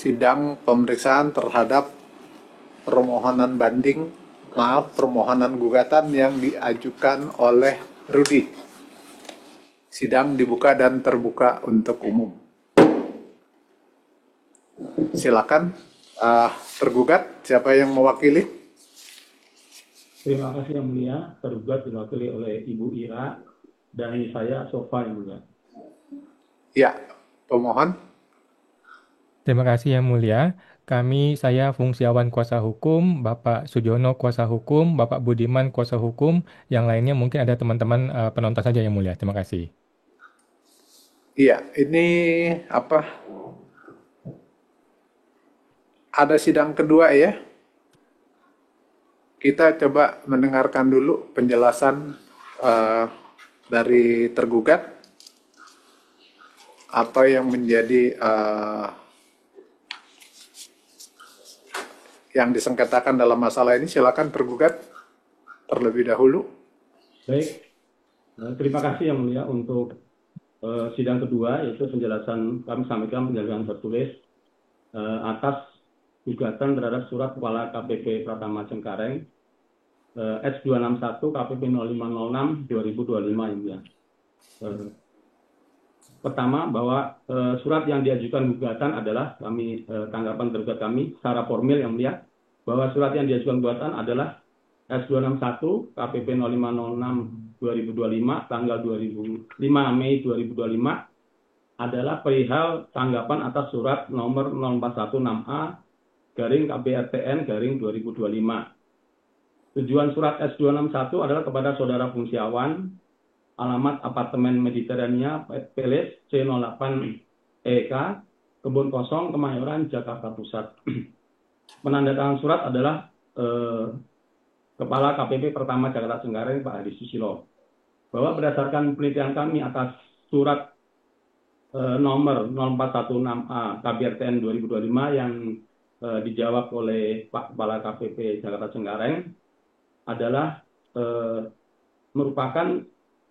sidang pemeriksaan terhadap permohonan gugatan yang diajukan oleh Rudi. Sidang dibuka dan terbuka untuk umum. Silakan, tergugat, siapa yang mewakili? Terima kasih Yang Mulia, tergugat diwakili oleh Ibu Ira dan saya Sofa Yang Mulia. Ya, pemohon. Terima kasih Yang Mulia. Saya Fungsiawan Kuasa Hukum, Bapak Sujono Kuasa Hukum, Bapak Budiman Kuasa Hukum, yang lainnya mungkin ada teman-teman penonton saja Yang Mulia. Terima kasih. Iya, ini ada sidang kedua ya. Kita coba mendengarkan dulu penjelasan dari tergugat apa yang menjadi yang disengketakan dalam masalah ini. Silakan tergugat terlebih dahulu. Baik, terima kasih Yang Mulia untuk sidang kedua, yaitu penjelasan kami sampaikan penjelasan tertulis atas gugatan terhadap surat Kepala KPP Pratama Cengkareng S261 KPP 0506 2025 Yang Mulia. Pertama, bahwa surat yang diajukan gugatan adalah tanggapan tergugat kami secara formil Yang Mulia, bahwa surat yang diajukan gugatan adalah S261 KPP 0506 2025 tanggal 5 Mei 2025 adalah perihal tanggapan atas surat nomor 0416A garing KPRTN garing 2025. Tujuan surat S261 adalah kepada Saudara Fungsiawan, alamat apartemen Mediterania Palace C08 EK, Kebun Kosong, Kemayoran, Jakarta Pusat. Penandatangan surat adalah Kepala KPP Pertama Jakarta Cengkareng Pak Hadi Susilo. Bahwa berdasarkan penelitian kami atas surat nomor 0416A KPRTN 2025 yang dijawab oleh Pak Kepala KPP Jakarta Cengkareng adalah merupakan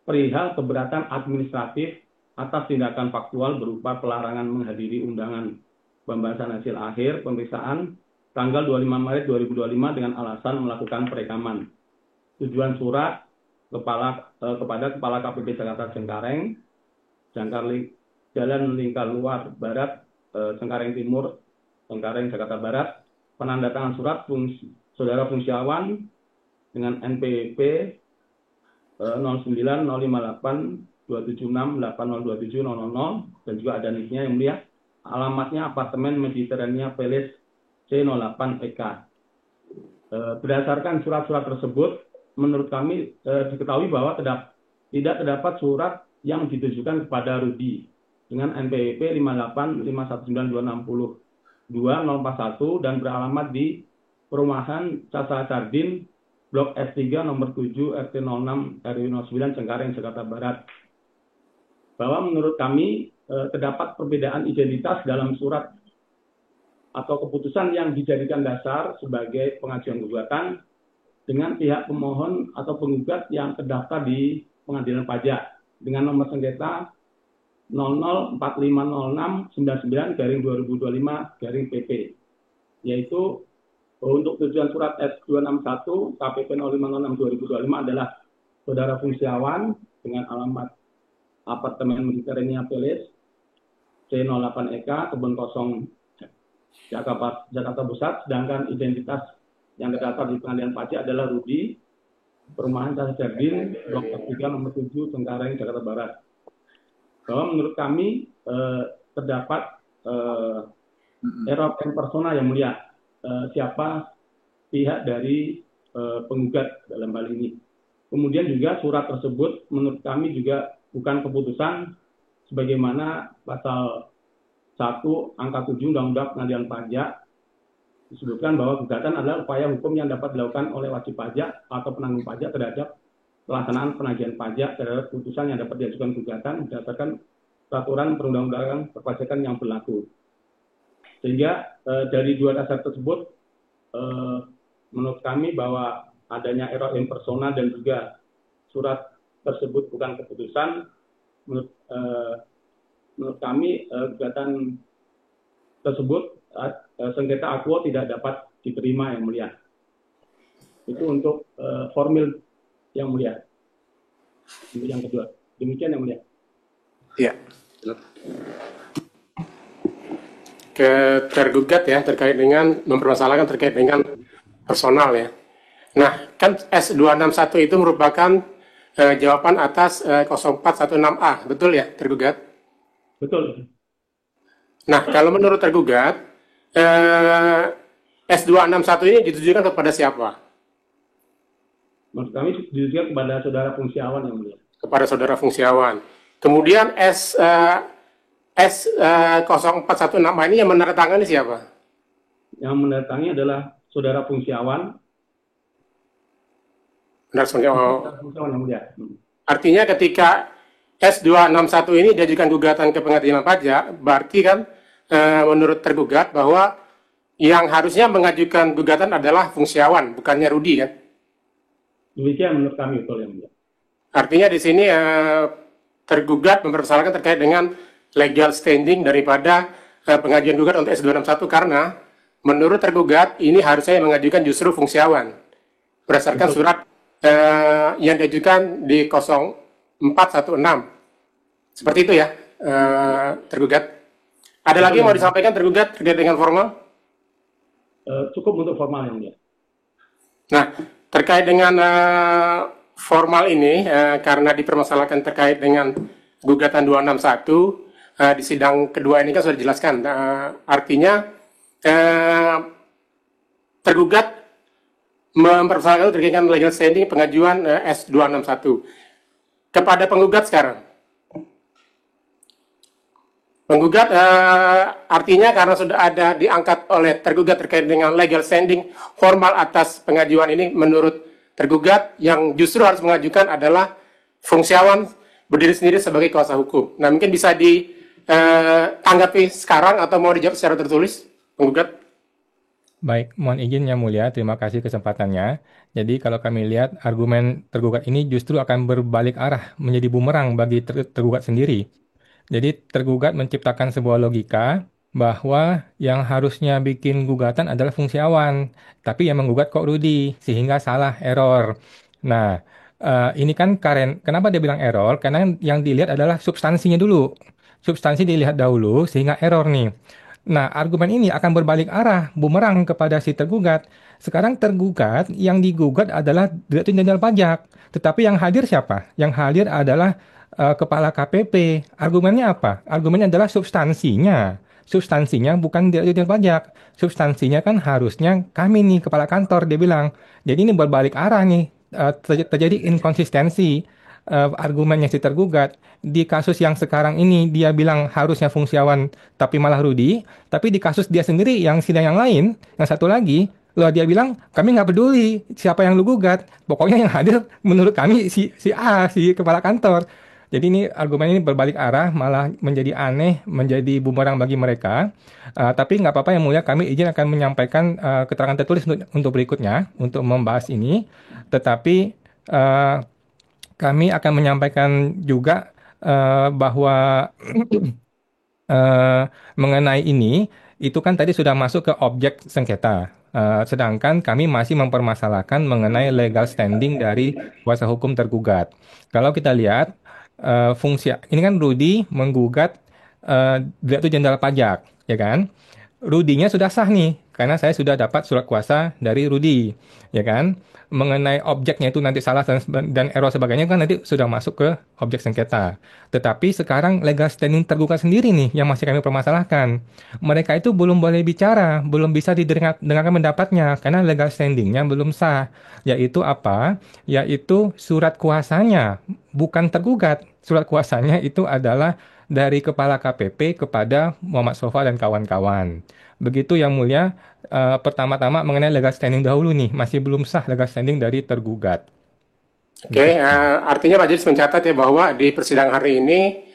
perihal keberatan administratif atas tindakan faktual berupa pelarangan menghadiri undangan pembahasan hasil akhir pemeriksaan tanggal 25 Maret 2025 dengan alasan melakukan perekaman. Tujuan surat kepada Kepala KPP Jakarta Cengkareng, Jalan Lingkar Luar Barat, Cengkareng Timur, Cengkareng, Jakarta Barat, penandatangan surat Saudara Fungsiawan dengan NPWP 09058276802700 dan juga ada NIK-nya Yang Mulia. Alamatnya apartemen Mediterania Palace C08 EK. Berdasarkan surat-surat tersebut, menurut kami diketahui bahwa tidak terdapat surat yang ditujukan kepada Rudi dengan NPWP 58519262041 dan beralamat di Perumahan Casa Cardin, Blok S3 nomor 7 RT 06 RW 09 Cengkareng, Jakarta Barat. Bahwa menurut kami terdapat perbedaan identitas dalam surat atau keputusan yang dijadikan dasar sebagai pengajuan gugatan dengan pihak pemohon atau penggugat yang terdaftar di Pengadilan Pajak dengan nomor sengketa 00450699/2025/PP, yaitu untuk tujuan surat S261 KPP 0506 2025 adalah Saudara Fungsiawan dengan alamat apartemen Mediterania Palace C08 EK, Kebun Kosong, Jakarta Pusat, sedangkan identitas yang terdaftar di Pengadilan Pajak adalah Rudi, Perumahan Casa Cardin, Blok 3 nomor 7 Cengkareng, Jakarta Barat. Bahwa menurut kami terdapat error in persona Yang Mulia, siapa pihak dari penggugat dalam hal ini. Kemudian juga surat tersebut menurut kami juga bukan keputusan sebagaimana pasal 1 angka 7 Undang-Undang Pengadilan Pajak disebutkan bahwa gugatan adalah upaya hukum yang dapat dilakukan oleh wajib pajak atau penanggung pajak terhadap pelaksanaan penagihan pajak terhadap putusan yang dapat diajukan gugatan berdasarkan peraturan perundang-undangan perpajakan yang berlaku. Sehingga dari dua dasar tersebut menurut kami bahwa adanya error in persona dan juga surat tersebut bukan keputusan, menurut kami gugatan tersebut sengketa akuo tidak dapat diterima yang mulia. Itu untuk formil yang mulia. Untuk yang kedua. Demikian yang mulia. Iya. Ke tergugat ya terkait dengan mempermasalahkan terkait dengan personal ya. Nah, kan S261 itu merupakan jawaban atas 0416A, betul ya tergugat? Betul. Nah, kalau menurut tergugat, S261 ini ditujukan kepada siapa? Maksud kami ditujukan kepada saudara fungsiawan yang mulia. Kepada saudara fungsiawan. Kemudian S0416A ini yang menandatangani siapa? Yang menandatangani adalah saudara fungsiawan. Benar, Fungsiawan yang mulia. Artinya ketika S261 ini diajukan gugatan ke pengadilan pajak, berarti kan menurut tergugat bahwa yang harusnya mengajukan gugatan adalah fungsiawan, bukannya Rudi kan? Demikian menurut kami, betul yang mulia. Artinya di sini tergugat mempermasalahkan terkait dengan legal standing daripada pengajuan gugatan untuk S261 karena menurut tergugat ini harusnya yang mengajukan justru fungsiawan berdasarkan Betul. surat yang diajukan di 0416. Seperti itu ya, tergugat. Ada lagi yang mau disampaikan tergugat terkait dengan formal? Cukup untuk formal yang mulia. Nah, terkait dengan formal ini, karena dipermasalahkan terkait dengan gugatan 261, di sidang kedua ini kan sudah dijelaskan. Artinya, tergugat mempermasalahkan terkait dengan legal standing pengajuan S261. Kepada penggugat sekarang. Penggugat artinya karena sudah ada diangkat oleh tergugat terkait dengan legal standing formal atas pengajuan ini menurut tergugat yang justru harus mengajukan adalah fungsiawan berdiri sendiri sebagai kuasa hukum. Nah, mungkin bisa ditanggapi sekarang atau mau dijawab secara tertulis, penggugat? Baik, mohon izin Yang Mulia, terima kasih kesempatannya. Jadi kalau kami lihat argumen tergugat ini justru akan berbalik arah menjadi bumerang bagi tergugat sendiri. Jadi tergugat menciptakan sebuah logika bahwa yang harusnya bikin gugatan adalah fungsiawan, tapi yang menggugat kok Rudi, sehingga salah, error. Nah, ini kan kenapa dia bilang error? Karena yang dilihat adalah substansinya dulu. Substansi dilihat dahulu sehingga error nih. Nah, argumen ini akan berbalik arah, bumerang kepada si tergugat. Sekarang tergugat, yang digugat adalah Direktur Jenderal Pajak. Tetapi yang hadir siapa? Yang hadir adalah Kepala KPP. Argumennya apa? Argumennya adalah substansinya. Substansinya bukan Direktur Jenderal Pajak. Substansinya kan harusnya kami nih, Kepala Kantor, dia bilang. Jadi ini berbalik arah nih, terjadi inkonsistensi. Argumennya si tergugat di kasus yang sekarang ini dia bilang harusnya fungsiawan tapi malah Rudi, tapi di kasus dia sendiri yang sidang yang lain yang satu lagi loh dia bilang kami nggak peduli siapa yang lu gugat, pokoknya yang hadir menurut kami si A, si kepala kantor. Jadi ini argumen ini berbalik arah, malah menjadi aneh, menjadi bumerang bagi mereka. Tapi nggak apa-apa Yang Mulia, kami izin akan menyampaikan keterangan tertulis untuk berikutnya untuk membahas ini. Tetapi kami akan menyampaikan juga bahwa mengenai ini, itu kan tadi sudah masuk ke objek sengketa. Sedangkan kami masih mempermasalahkan mengenai legal standing dari kuasa hukum tergugat. Kalau kita lihat, ini kan Rudi menggugat Direktur Jenderal Pajak, ya kan? Rudinya sudah sah nih, karena saya sudah dapat surat kuasa dari Rudi, ya kan? Mengenai objeknya itu nanti salah dan error sebagainya kan nanti sudah masuk ke objek sengketa. Tetapi sekarang legal standing tergugat sendiri nih yang masih kami permasalahkan. Mereka itu belum boleh bicara, belum bisa didengarkan pendapatnya karena legal standingnya belum sah. Yaitu apa? Yaitu surat kuasanya, bukan tergugat. Surat kuasanya itu adalah dari Kepala KPP kepada Muhammad Sofa dan kawan-kawan. Begitu Yang Mulia, pertama-tama mengenai legal standing dahulu nih, masih belum sah legal standing dari tergugat. Oke, artinya Pak Jadis mencatat ya bahwa di persidangan hari ini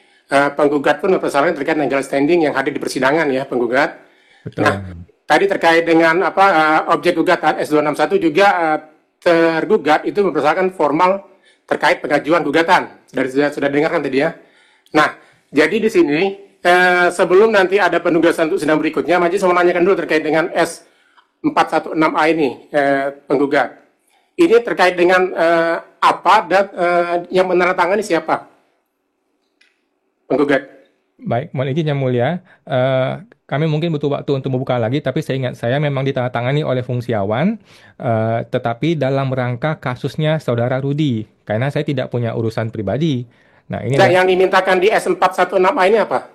penggugat pun mempersoalkan terkait legal standing yang hadir di persidangan ya penggugat. Betul. Nah, tadi terkait dengan objek gugatan S261 juga tergugat itu mempersoalkan formal terkait pengajuan gugatan. Sudah dengarkan tadi ya. Nah, jadi di sini sebelum nanti ada penugasan untuk sidang berikutnya, Majelis mau menanyakan dulu terkait dengan S416A ini, penggugat. Ini terkait dengan apa dan yang menandatangani siapa? Penggugat. Baik, mohon izin Yang Mulia. Kami mungkin butuh waktu untuk membuka lagi, tapi seingat saya memang ditandatangani oleh fungsiawan, tetapi dalam rangka kasusnya Saudara Rudi, karena saya tidak punya urusan pribadi. Nah, ini Nah, yang dimintakan di S416A ini apa?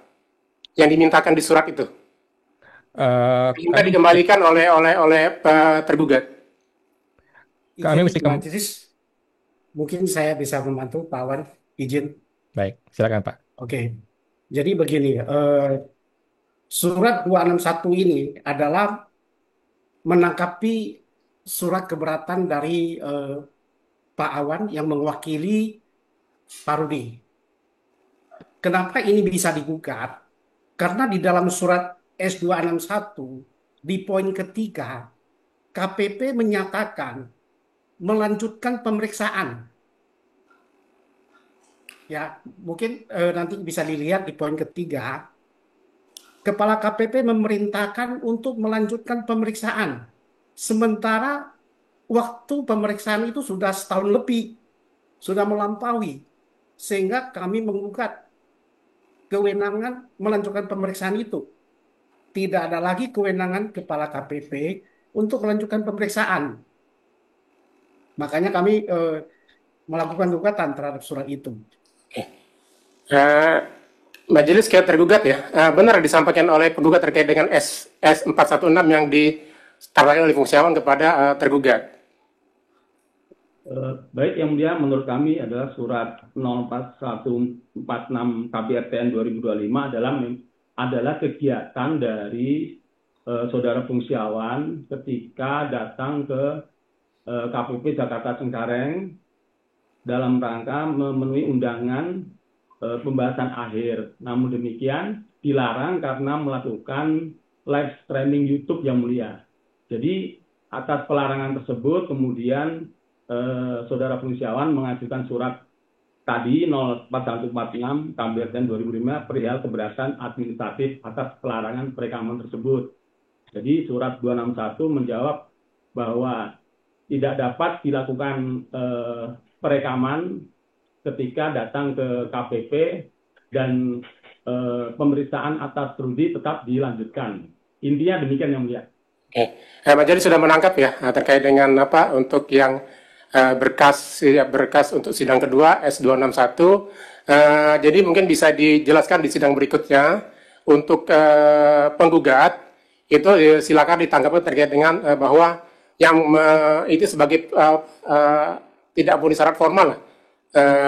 Yang dimintakan di surat itu? Minta dikembalikan oleh tergugat. Kami mesti Majelis, mungkin saya bisa membantu Pak Wan, izin. Baik, silakan Pak. Oke, jadi begini, surat 261 ini adalah menangkapi surat keberatan dari Pak Awan yang mewakili Pak Rudi. Kenapa ini bisa digugat? Karena di dalam surat S261 di poin ketiga, KPP menyatakan melanjutkan pemeriksaan. Ya, mungkin nanti bisa dilihat di poin ketiga. Kepala KPP memerintahkan untuk melanjutkan pemeriksaan. Sementara waktu pemeriksaan itu sudah setahun lebih, sudah melampaui. Sehingga kami menggugat kewenangan melanjutkan pemeriksaan itu. Tidak ada lagi kewenangan kepala KPP untuk melanjutkan pemeriksaan. Makanya kami melakukan gugatan terhadap surat itu. Majelis kayak tergugat ya, benar disampaikan oleh penggugat terkait dengan S416 yang ditargetkan oleh fungsiawan kepada tergugat. Baik, Yang Mulia, menurut kami adalah surat 04146 KPRTN 2025 adalah kegiatan dari saudara fungsiawan ketika datang ke KPP Jakarta Cengkareng dalam rangka memenuhi undangan pembahasan akhir. Namun demikian dilarang karena melakukan live streaming YouTube, Yang Mulia. Jadi atas pelarangan tersebut kemudian saudara fungsiawan mengajukan surat tadi 04146 KPRTN 2005 perihal keberatan administratif atas pelarangan perekaman tersebut. Jadi surat 261 menjawab bahwa tidak dapat dilakukan perekaman ketika datang ke KPP dan pemeriksaan atas Rudi tetap dilanjutkan. Intinya demikian, Yang Mulia. Oke, Majelis sudah menangkap ya terkait dengan apa untuk yang berkas untuk sidang kedua S261. Jadi mungkin bisa dijelaskan di sidang berikutnya untuk penggugat itu silakan ditanggapi terkait dengan bahwa yang itu sebagai tidak memenuhi syarat formal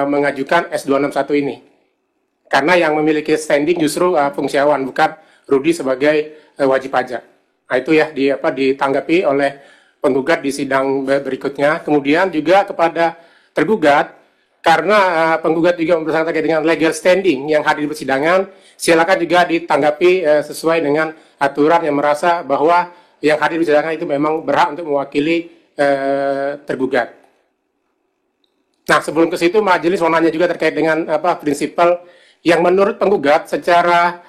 mengajukan S261 ini. Karena yang memiliki standing justru fungsiawan, bukan Rudi sebagai wajib pajak. Nah, itu ya ditanggapi oleh penggugat di sidang berikutnya. Kemudian juga kepada tergugat, karena penggugat juga bersangkutan terkait dengan legal standing yang hadir di persidangan, silakan juga ditanggapi sesuai dengan aturan yang merasa bahwa yang hadir di persidangan itu memang berhak untuk mewakili tergugat. Nah, sebelum ke situ majelis mau nanya juga terkait dengan prinsipal yang menurut penggugat secara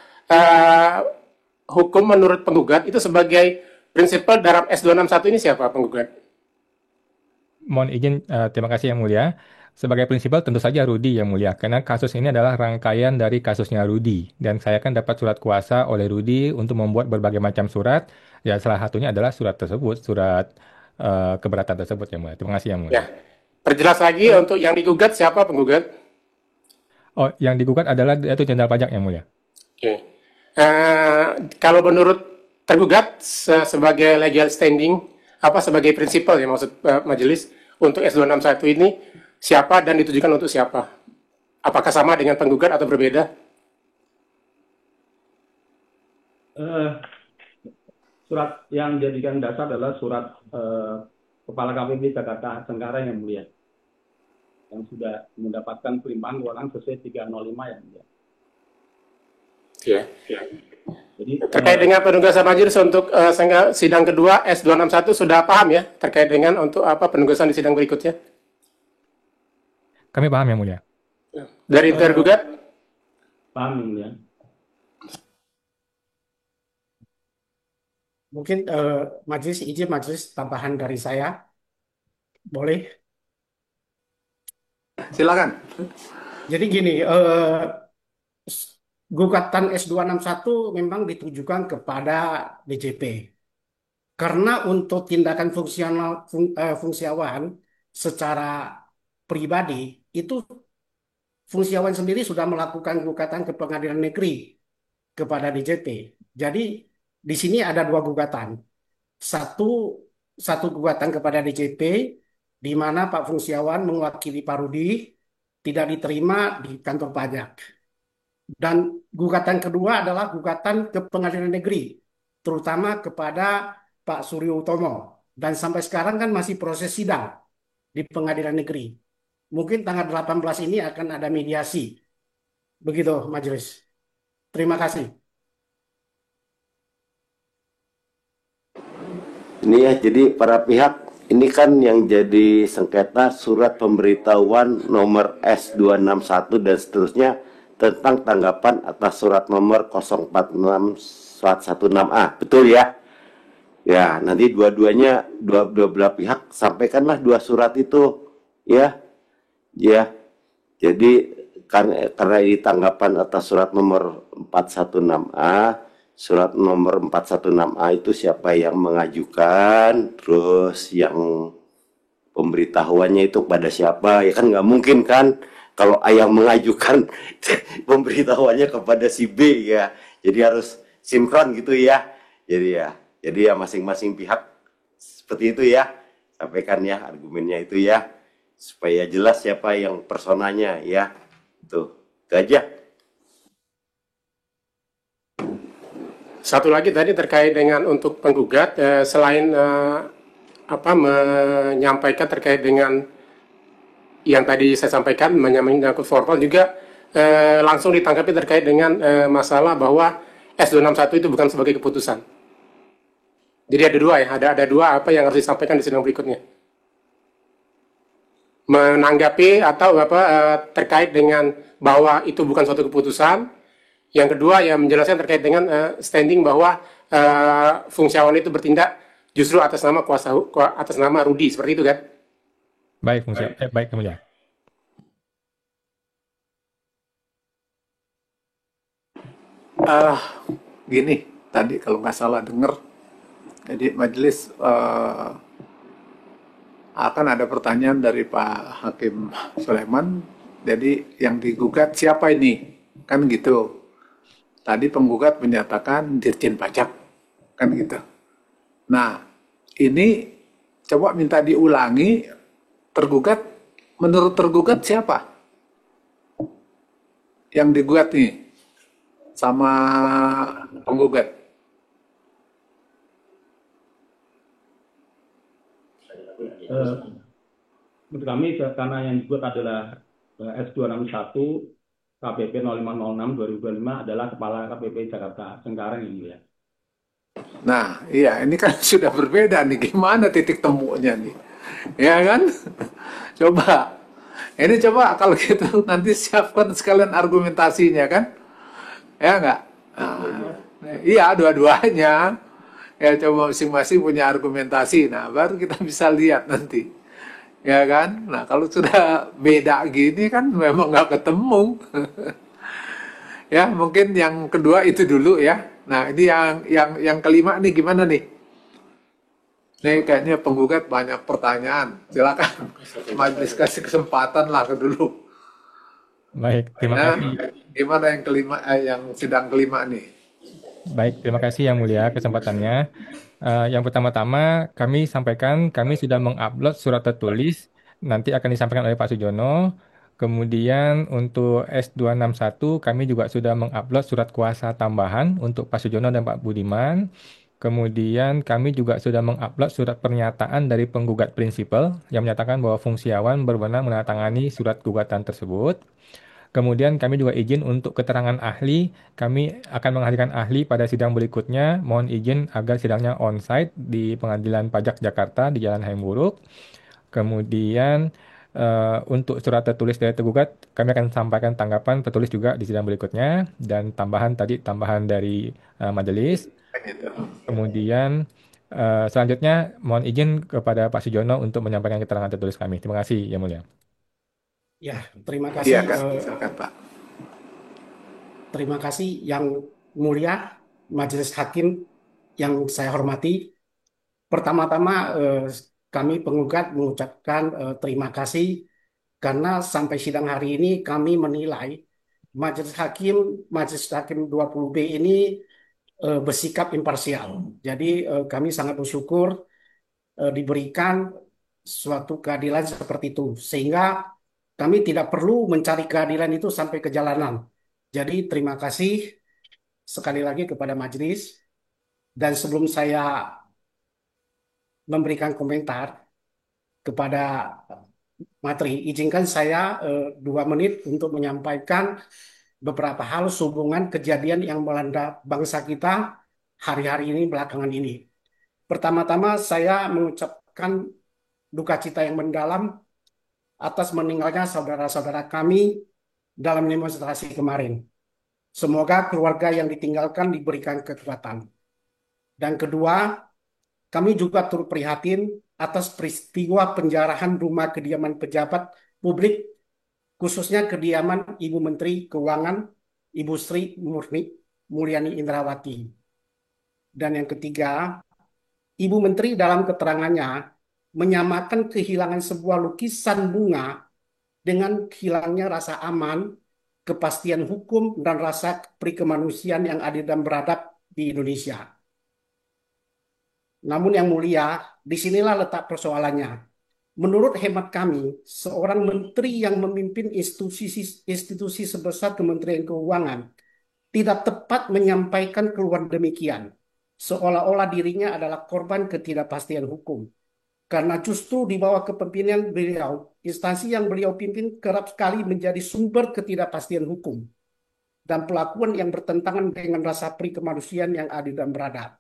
hukum menurut penggugat itu sebagai prinsipal dalam S261 ini siapa penggugat? Mohon izin, terima kasih Yang Mulia. Sebagai prinsipal tentu saja Rudi Yang Mulia, karena kasus ini adalah rangkaian dari kasusnya Rudi. Dan saya kan dapat surat kuasa oleh Rudi untuk membuat berbagai macam surat. Ya, salah satunya adalah surat tersebut, surat keberatan tersebut Yang Mulia. Terima kasih Yang Mulia. Ya. Perjelas lagi untuk yang digugat siapa penggugat? Oh, yang digugat adalah itu Jenderal Pajak Yang Mulia. Oke. Kalau menurut tergugat sebagai legal standing, sebagai prinsipal ya maksud majelis untuk S261 ini siapa dan ditujukan untuk siapa? Apakah sama dengan penggugat atau berbeda? Surat yang dijadikan dasar adalah surat Kepala KPP Jakarta Cengkareng Yang Mulia, yang sudah mendapatkan pelimpahan kewenangan sesuai 305 Yang Mulia. Ya. Jadi terkait dengan penugasan majelis untuk sidang kedua S261 sudah paham ya terkait dengan untuk penugasan di sidang berikutnya? Kami paham Yang Mulia. Dari tergugat? paham Yang Mulia. Mungkin majelis izin majelis tambahan dari saya, boleh? Silakan. Jadi gini, gugatan S261 memang ditujukan kepada DJP. Karena untuk tindakan fungsiawan secara pribadi itu fungsiawan sendiri sudah melakukan gugatan ke pengadilan negeri kepada DJP. Jadi di sini ada dua gugatan. Satu satu gugatan kepada DJP di mana Pak Fungsiawan mewakili Pak Rudi tidak diterima di kantor pajak. Dan gugatan kedua adalah gugatan ke pengadilan negeri, terutama kepada Pak Suryo Utomo. Dan sampai sekarang kan masih proses sidang di pengadilan negeri. Mungkin tanggal 18 ini akan ada mediasi. Begitu, majelis. Terima kasih. Ini ya, jadi para pihak ini kan yang jadi sengketa surat pemberitahuan nomor S261 dan seterusnya tentang tanggapan atas surat nomor 046116A. Betul ya? Ya, nanti dua-duanya dua belah pihak sampaikanlah dua surat itu ya. Ya. Jadi karena ini tanggapan atas surat nomor 416A, surat nomor 416A itu siapa yang mengajukan, terus yang pemberitahuannya itu pada siapa, ya kan nggak mungkin kan kalau ayah mengajukan pemberitahuannya kepada si B ya, jadi harus sinkron gitu ya, jadi ya masing-masing pihak seperti itu ya, sampaikan ya argumennya itu ya, supaya jelas siapa yang personanya ya, itu aja. Satu lagi tadi terkait dengan untuk penggugat, selain menyampaikan terkait dengan yang tadi saya sampaikan menyangkut formal juga langsung ditanggapi terkait dengan masalah bahwa S261 itu bukan sebagai keputusan. Jadi ada dua ya, ada dua apa yang harus disampaikan di sidang berikutnya. Menanggapi atau terkait dengan bahwa itu bukan suatu keputusan. Yang kedua ya menjelaskan terkait dengan standing bahwa fungsiawan itu bertindak justru atas nama atas nama Rudi, seperti itu kan? Baik, baik Yang Mulia. Gini, tadi kalau nggak salah dengar, jadi majelis akan ada pertanyaan dari Pak Hakim Sulaiman. Jadi yang digugat siapa ini? Kan gitu. Tadi penggugat menyatakan Dirjen Pajak, kan gitu. Nah, ini coba minta diulangi, tergugat, menurut tergugat siapa? Yang digugat nih, sama penggugat. Menurut kami karena yang digugat adalah S261 KPP 0506/2025 adalah Kepala KPP Jakarta Cengkareng ini ya. Nah, iya ini kan sudah berbeda nih. Gimana titik temunya nih? Ya kan? Coba. Ini coba kalau gitu nanti siapkan sekalian argumentasinya kan? Ya enggak? Nah, iya dua-duanya. Ya coba masing-masing punya argumentasi. Nah, baru kita bisa lihat nanti. Ya kan? Nah, kalau sudah beda gini kan memang nggak ketemu. Ya, mungkin yang kedua itu dulu ya. Nah, ini yang kelima nih gimana nih? Nih kayaknya penggugat banyak pertanyaan. Silakan majelis kasih kesempatan lah dulu. Baik, terima kasih. Gimana yang kelima, yang sidang kelima nih? Baik, terima kasih Yang Mulia kesempatannya. Yang pertama-tama kami sampaikan kami sudah mengupload surat tertulis, nanti akan disampaikan oleh Pak Sujono. Kemudian untuk S261 kami juga sudah mengupload surat kuasa tambahan untuk Pak Sujono dan Pak Budiman. Kemudian kami juga sudah mengupload surat pernyataan dari penggugat prinsipal yang menyatakan bahwa fungsiawan berwenang menandatangani surat gugatan tersebut. Kemudian kami juga izin untuk keterangan ahli. Kami akan menghadirkan ahli pada sidang berikutnya. Mohon izin agar sidangnya on-site di Pengadilan Pajak Jakarta di Jalan Hayam Wuruk. Kemudian untuk surat tertulis dari tergugat, kami akan sampaikan tanggapan tertulis juga di sidang berikutnya. Dan tambahan dari majelis. itu. Kemudian selanjutnya mohon izin kepada Pak Sujono untuk menyampaikan keterangan tertulis kami. Terima kasih, Yang Mulia. Ya, terima Iya, kasih, Kak. Silakan, Pak. terima kasih yang mulia Majelis Hakim yang saya hormati. Pertama-tama kami penggugat mengucapkan terima kasih karena sampai sidang hari ini kami menilai Majelis Hakim 20B ini bersikap imparsial. Jadi kami sangat bersyukur diberikan suatu keadilan seperti itu sehingga kami tidak perlu mencari keadilan itu sampai ke jalanan. Jadi terima kasih sekali lagi kepada majelis dan sebelum saya memberikan komentar kepada materi, izinkan saya 2 menit untuk menyampaikan beberapa hal sehubungan kejadian yang melanda bangsa kita hari-hari ini belakangan ini. Pertama-tama saya mengucapkan duka cita yang mendalam atas meninggalnya saudara-saudara kami dalam demonstrasi kemarin. Semoga keluarga yang ditinggalkan diberikan kekuatan. Dan kedua, kami juga turut prihatin atas peristiwa penjarahan rumah kediaman pejabat publik, khususnya kediaman Ibu Menteri Keuangan, Ibu Sri Mulyani Indrawati. Dan yang ketiga, Ibu Menteri dalam keterangannya menyamakan kehilangan sebuah lukisan bunga dengan hilangnya rasa aman, kepastian hukum, dan rasa perikemanusiaan yang adil dan beradab di Indonesia. Namun yang mulia, disinilah letak persoalannya. Menurut hemat kami, seorang menteri yang memimpin institusi sebesar Kementerian Keuangan tidak tepat menyampaikan keluar demikian, seolah-olah dirinya adalah korban ketidakpastian hukum. Karena justru di bawah kepemimpinan beliau, instansi yang beliau pimpin kerap sekali menjadi sumber ketidakpastian hukum dan pelakuan yang bertentangan dengan rasa peri kemanusiaan yang adil dan beradab.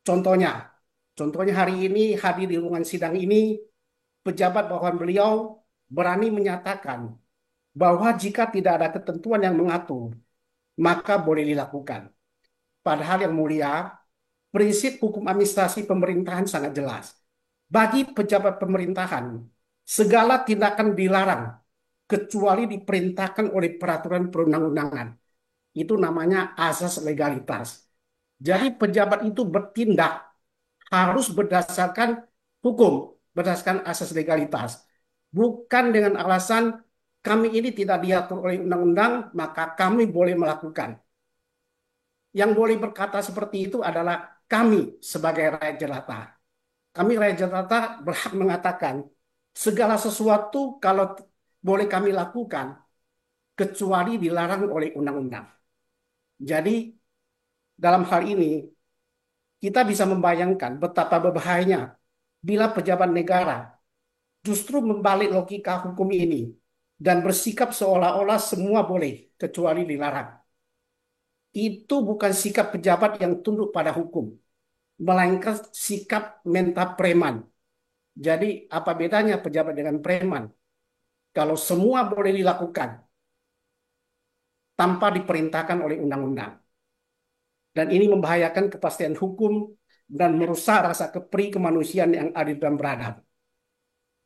Contohnya, contohnya hari ini hadir di ruangan sidang ini, pejabat bawahan beliau berani menyatakan bahwa jika tidak ada ketentuan yang mengatur, maka boleh dilakukan. Padahal yang mulia, prinsip hukum administrasi pemerintahan sangat jelas. Bagi pejabat pemerintahan, segala tindakan dilarang kecuali diperintahkan oleh peraturan perundang-undangan. Itu namanya asas legalitas. Jadi pejabat itu bertindak harus berdasarkan hukum, berdasarkan asas legalitas. Bukan dengan alasan kami ini tidak diatur oleh undang-undang, maka kami boleh melakukan. Yang boleh berkata seperti itu adalah kami sebagai rakyat jelata. Kami rakyat jelata berhak mengatakan segala sesuatu kalau boleh kami lakukan kecuali dilarang oleh undang-undang. Jadi dalam hal ini kita bisa membayangkan betapa berbahayanya bila pejabat negara justru membalik logika hukum ini dan bersikap seolah-olah semua boleh kecuali dilarang. Itu bukan sikap pejabat yang tunduk pada hukum, melainkan sikap mental preman. Jadi apa bedanya pejabat dengan preman? Kalau semua boleh dilakukan tanpa diperintahkan oleh undang-undang. Dan ini membahayakan kepastian hukum dan merusak rasa keperi kemanusiaan yang adil dan beradab.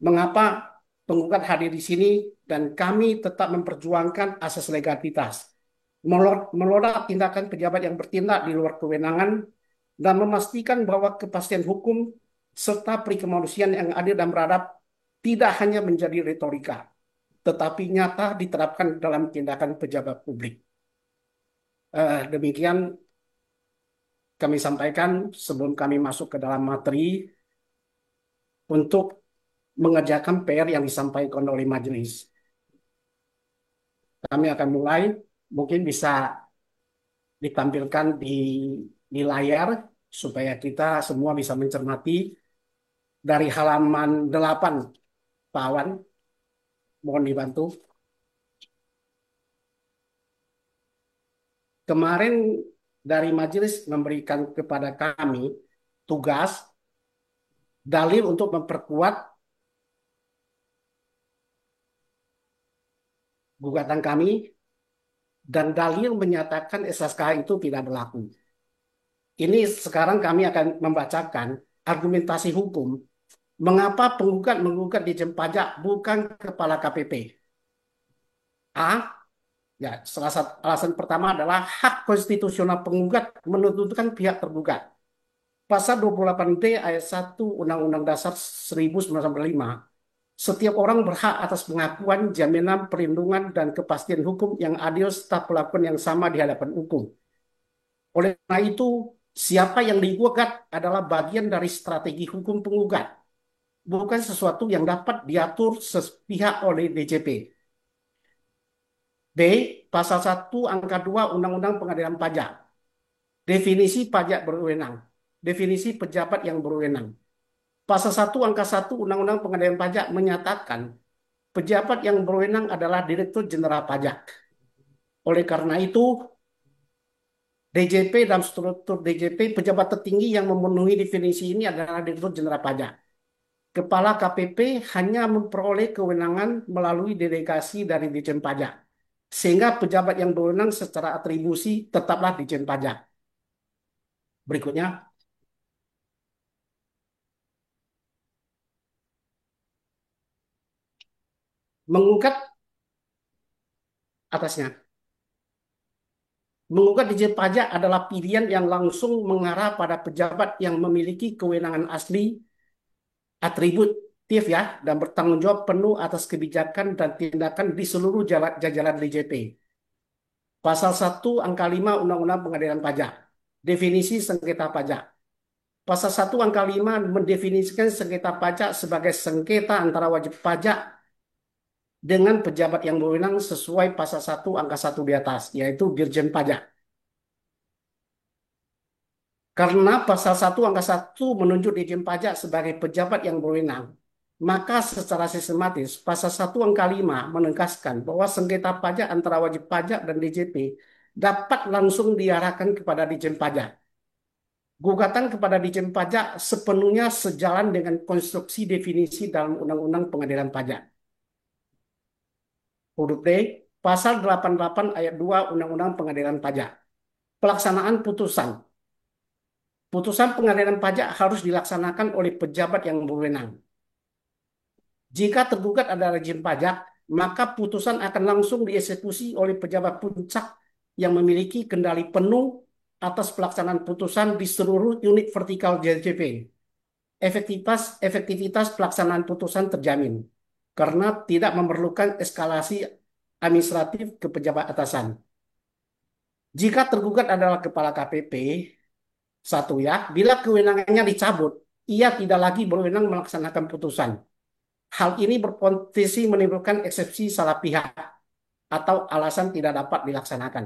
Mengapa penggugat hadir di sini dan kami tetap memperjuangkan asas legalitas, menolak tindakan pejabat yang bertindak di luar kewenangan, dan memastikan bahwa kepastian hukum serta peri kemanusiaan yang adil dan beradab tidak hanya menjadi retorika, tetapi nyata diterapkan dalam tindakan pejabat publik. Demikian kami sampaikan sebelum kami masuk ke dalam materi untuk mengerjakan PR yang disampaikan oleh majelis. Kami akan mulai, mungkin bisa ditampilkan di layar supaya kita semua bisa mencermati dari halaman 8, Pak Awan, mohon dibantu. Kemarin dari majelis memberikan kepada kami tugas dalil untuk memperkuat gugatan kami dan dalil menyatakan SSK itu tidak berlaku. Ini sekarang kami akan membacakan argumentasi hukum mengapa penggugat menggugat Ditjen Pajak bukan Kepala KPP. A. Ya, salah satu alasan pertama adalah hak konstitusional penggugat menuntutkan pihak tergugat. Pasal 28B ayat 1 Undang-Undang Dasar 1945, setiap orang berhak atas pengakuan, jaminan, perlindungan, dan kepastian hukum yang adil serta perlakuan yang sama di hadapan hukum. Oleh karena itu, siapa yang digugat adalah bagian dari strategi hukum penggugat, bukan sesuatu yang dapat diatur sepihak oleh DJP. B. Pasal 1 Angka 2 Undang-Undang Pengadilan Pajak. Definisi pajak berwenang. Definisi pejabat yang berwenang. Pasal 1 Angka 1 Undang-Undang Pengadilan Pajak menyatakan pejabat yang berwenang adalah Direktur Jenderal Pajak. Oleh karena itu, DJP dan struktur DJP pejabat tertinggi yang memenuhi definisi ini adalah Direktur Jenderal Pajak. Kepala KPP hanya memperoleh kewenangan melalui delegasi dari Ditjen Pajak, sehingga pejabat yang berwenang secara atribusi tetaplah Ditjen Pajak. Berikutnya, menggugat atasnya. Menggugat Ditjen Pajak adalah pilihan yang langsung mengarah pada pejabat yang memiliki kewenangan asli, atributif ya, dan bertanggung jawab penuh atas kebijakan dan tindakan di seluruh jajaran DJP. Pasal 1 Angka 5 Undang-Undang Pengadilan Pajak. Definisi sengketa pajak. Pasal 1 Angka 5 mendefinisikan sengketa pajak sebagai sengketa antara wajib pajak dengan pejabat yang berwenang sesuai pasal 1 Angka 1 di atas, yaitu Dirjen Pajak. Karena pasal 1 Angka 1 menunjuk Dirjen Pajak sebagai pejabat yang berwenang, maka secara sistematis pasal 1 Angka 5 menegaskan bahwa sengketa pajak antara wajib pajak dan DJP dapat langsung diarahkan kepada Dirjen Pajak. Gugatan kepada Ditjen Pajak sepenuhnya sejalan dengan konstruksi definisi dalam Undang-Undang Pengadilan Pajak. Huruf D, Pasal 88 ayat 2 Undang-Undang Pengadilan Pajak. Pelaksanaan putusan. Putusan pengadilan pajak harus dilaksanakan oleh pejabat yang berwenang. Jika tergugat adalah Ditjen Pajak, maka putusan akan langsung dieksekusi oleh pejabat puncak yang memiliki kendali penuh atas pelaksanaan putusan di seluruh unit vertikal DJP. Efektivitas pelaksanaan putusan terjamin karena tidak memerlukan eskalasi administratif ke pejabat atasan. Jika tergugat adalah kepala KPP, satu ya, bila kewenangannya dicabut, ia tidak lagi berwenang melaksanakan putusan. Hal ini berpotensi menimbulkan eksepsi salah pihak atau alasan tidak dapat dilaksanakan.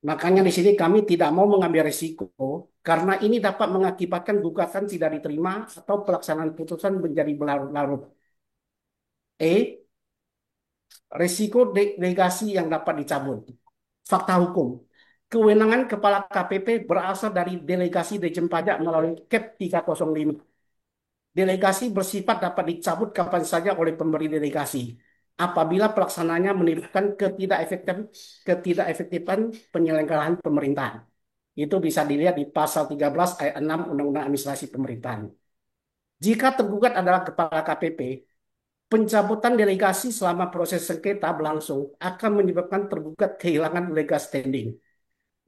Makanya di sini kami tidak mau mengambil risiko karena ini dapat mengakibatkan gugatan tidak diterima atau pelaksanaan putusan menjadi berlarut-larut. Risiko delegasi yang dapat dicabut. Fakta hukum. Kewenangan kepala KPP berasal dari delegasi Ditjen Pajak melalui Kep 305. Delegasi bersifat dapat dicabut kapan saja oleh pemberi delegasi apabila pelaksananya menimbulkan ketidakefektifan penyelenggaraan pemerintahan. Itu bisa dilihat di pasal 13 ayat 6 Undang-Undang Administrasi Pemerintahan. Jika tergugat adalah kepala KPP, pencabutan delegasi selama proses sengketa berlangsung akan menyebabkan tergugat kehilangan legal standing.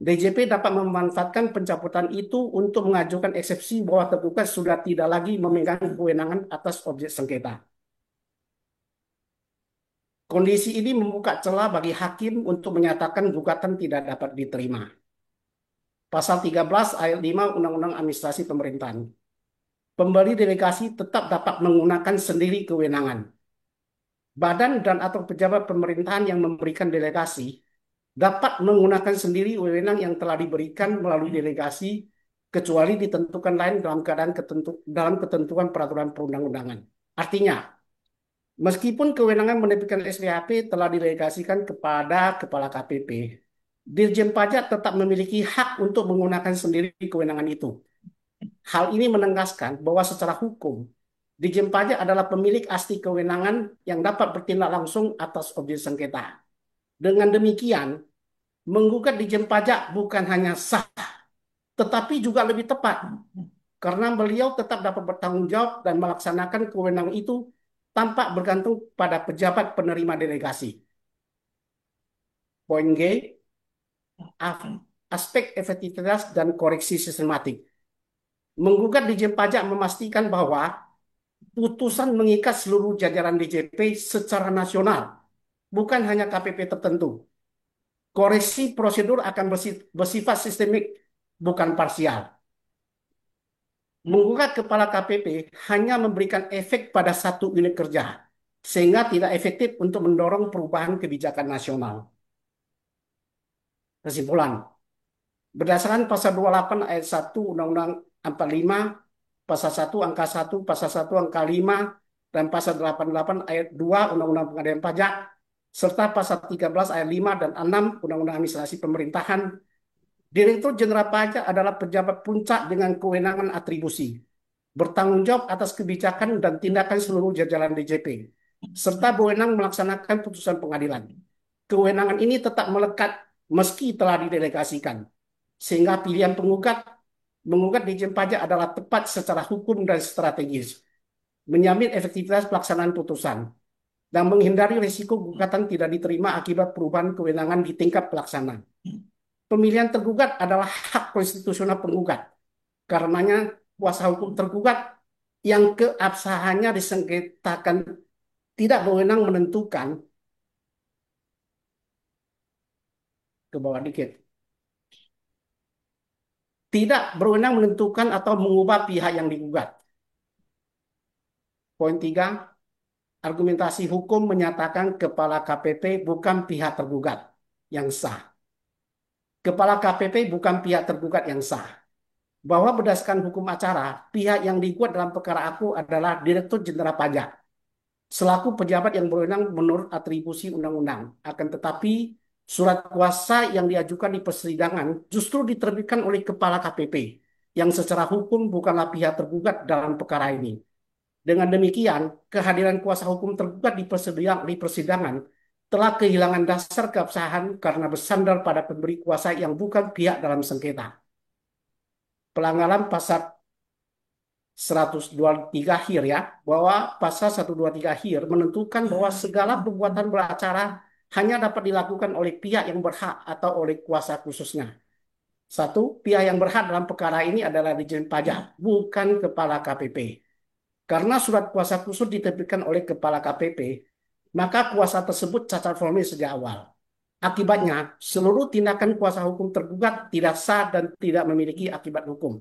DJP dapat memanfaatkan pencabutan itu untuk mengajukan eksepsi bahwa tergugat sudah tidak lagi memegang kewenangan atas objek sengketa. Kondisi ini membuka celah bagi hakim untuk menyatakan gugatan tidak dapat diterima. Pasal 13 ayat 5 Undang-Undang Administrasi Pemerintahan. Pemberi delegasi tetap dapat menggunakan sendiri kewenangan. Badan dan atau pejabat pemerintahan yang memberikan delegasi dapat menggunakan sendiri wewenang yang telah diberikan melalui delegasi kecuali ditentukan lain dalam ketentuan peraturan perundang-undangan. Artinya, meskipun kewenangan menerbitkan SPHP telah didelegasikan kepada kepala KPP, Dirjen Pajak tetap memiliki hak untuk menggunakan sendiri kewenangan itu. Hal ini menegaskan bahwa secara hukum, Ditjen Pajak adalah pemilik asli kewenangan yang dapat bertindak langsung atas objek sengketa. Dengan demikian, menggugat Ditjen Pajak bukan hanya sah, tetapi juga lebih tepat karena beliau tetap dapat bertanggung jawab dan melaksanakan kewenangan itu tanpa bergantung pada pejabat penerima delegasi. Poin G, aspek efektivitas dan koreksi sistematik. Menggugat Ditjen Pajak memastikan bahwa putusan mengikat seluruh jajaran DJP secara nasional, bukan hanya KPP tertentu. Koreksi prosedur akan bersifat sistemik, bukan parsial. Menggugat kepala KPP hanya memberikan efek pada satu unit kerja, sehingga tidak efektif untuk mendorong perubahan kebijakan nasional. Kesimpulan, berdasarkan pasal 28 ayat 1 Undang-Undang 45, pasal 1 angka 1, pasal 1 angka 5, dan pasal 88 ayat 2 Undang-Undang Pengadaan Pajak, serta pasal 13 ayat 5 dan 6 Undang-Undang Administrasi Pemerintahan, Direktur Jenderal Pajak adalah pejabat puncak dengan kewenangan atribusi, bertanggung jawab atas kebijakan dan tindakan seluruh jajaran DJP, serta berwenang melaksanakan putusan pengadilan. Kewenangan ini tetap melekat meski telah didelegasikan, sehingga pilihan mengugat Ditjen Pajak adalah tepat secara hukum dan strategis, menjamin efektivitas pelaksanaan putusan, dan menghindari risiko gugatan tidak diterima akibat perubahan kewenangan di tingkat pelaksana. Pemilihan tergugat adalah hak konstitusional penggugat. Karenanya kuasa hukum tergugat yang keabsahannya disengketakan tidak berwenang menentukan ke bawah dikit. Tidak berwenang menentukan atau mengubah pihak yang digugat. Poin 3, argumentasi hukum menyatakan kepala KPP bukan pihak tergugat yang sah. Kepala KPP bukan pihak tergugat yang sah. Bahwa berdasarkan hukum acara, pihak yang digugat dalam perkara aku adalah Direktur Jenderal Pajak, selaku pejabat yang berwenang menurut atribusi undang-undang. Akan tetapi, surat kuasa yang diajukan di persidangan justru diterbitkan oleh Kepala KPP, yang secara hukum bukanlah pihak tergugat dalam perkara ini. Dengan demikian, kehadiran kuasa hukum tergugat di persidangan telah kehilangan dasar keabsahan karena bersandar pada pemberi kuasa yang bukan pihak dalam sengketa. Pelanggaran pasal 123 HIR ya, bahwa pasal 123 HIR menentukan bahwa segala perbuatan beracara hanya dapat dilakukan oleh pihak yang berhak atau oleh kuasa khususnya. Satu, pihak yang berhak dalam perkara ini adalah Ditjen Pajak, bukan Kepala KPP. Karena surat kuasa khusus diterbitkan oleh Kepala KPP, maka kuasa tersebut cacat formil sejak awal. Akibatnya, seluruh tindakan kuasa hukum tergugat tidak sah dan tidak memiliki akibat hukum.